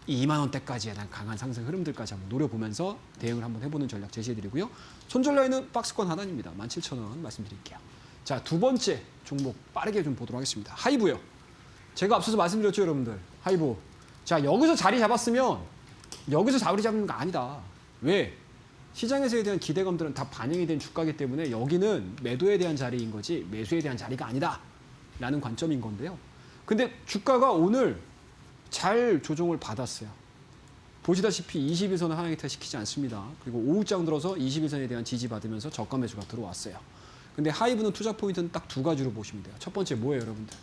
2만 원대까지의 강한 상승 흐름들까지 한번 노려보면서 대응을 한번 해보는 전략 제시해드리고요. 손절 라인은 박스권 하단입니다. 17,000원 말씀드릴게요. 자, 두 번째 종목 빠르게 좀 보도록 하겠습니다. 하이브요. 제가 앞서서 말씀드렸죠, 여러분들. 하이브. 자, 여기서 자리 잡았으면 여기서 자리 잡는 거 아니다. 왜? 시장에서에 대한 기대감들은 다 반영이 된 주가이기 때문에 여기는 매도에 대한 자리인 거지 매수에 대한 자리가 아니다. 라는 관점인 건데요. 근데 주가가 오늘 잘 조정을 받았어요. 보시다시피 21선을 하향 이탈시키지 않습니다. 그리고 오후장 들어서 21선에 대한 지지받으면서 저가 매수가 들어왔어요. 근데 하이브는 투자 포인트는 딱 두 가지로 보시면 돼요. 첫 번째 뭐예요, 여러분들?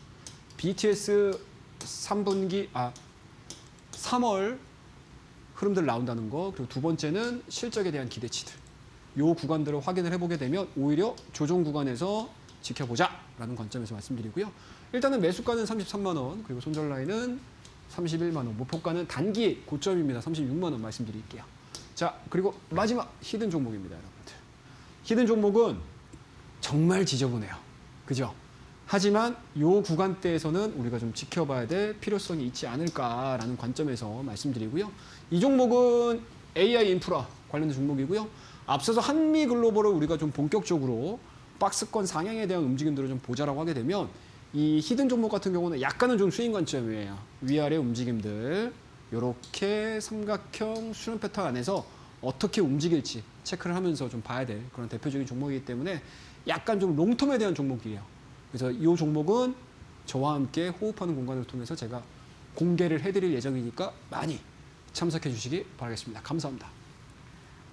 BTS 3월 흐름들 나온다는 거. 그리고 두 번째는 실적에 대한 기대치들. 요 구간들을 확인을 해보게 되면 오히려 조정 구간에서 지켜보자라는 관점에서 말씀드리고요. 일단은 매수가는 33만 원, 그리고 손절 라인은 31만 원, 목표가는 단기 고점입니다. 36만 원 말씀드릴게요. 자, 그리고 마지막 히든 종목입니다, 여러분들. 히든 종목은 정말 지저분해요. 그죠? 하지만 요 구간대에서는 우리가 좀 지켜봐야 될 필요성이 있지 않을까라는 관점에서 말씀드리고요. 이 종목은 AI 인프라 관련된 종목이고요. 앞서서 한미글로벌을 우리가 좀 본격적으로 박스권 상향에 대한 움직임들을 좀 보자라고 하게 되면 이 히든 종목 같은 경우는 약간은 좀 스윙 관점이에요. 위아래 움직임들 이렇게 삼각형 수렴 패턴 안에서 어떻게 움직일지 체크를 하면서 좀 봐야 될 그런 대표적인 종목이기 때문에 약간 좀 롱텀에 대한 종목이에요. 그래서 이 종목은 저와 함께 호흡하는 공간을 통해서 제가 공개를 해드릴 예정이니까 많이 참석해 주시기 바라겠습니다. 감사합니다.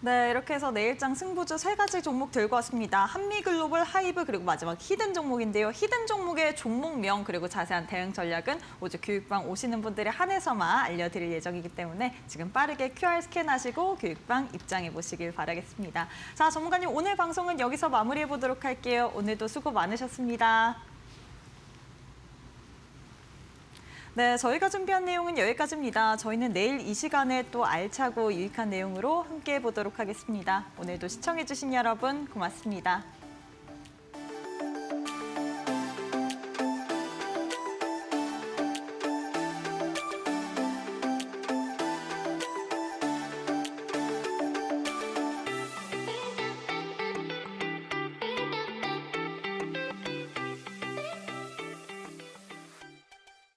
네, 이렇게 해서 내일장 승부주 3가지 종목 들고 왔습니다. 한미글로벌, 하이브, 그리고 마지막 히든 종목인데요. 히든 종목의 종목명 그리고 자세한 대응 전략은 오직 교육방 오시는 분들에 한해서만 알려드릴 예정이기 때문에 지금 빠르게 QR 스캔하시고 교육방 입장해 보시길 바라겠습니다. 자, 전문가님 오늘 방송은 여기서 마무리해 보도록 할게요. 오늘도 수고 많으셨습니다. 네, 저희가 준비한 내용은 여기까지입니다. 저희는 내일 이 시간에 또 알차고 유익한 내용으로 함께 보도록 하겠습니다. 오늘도 시청해주신 여러분 고맙습니다.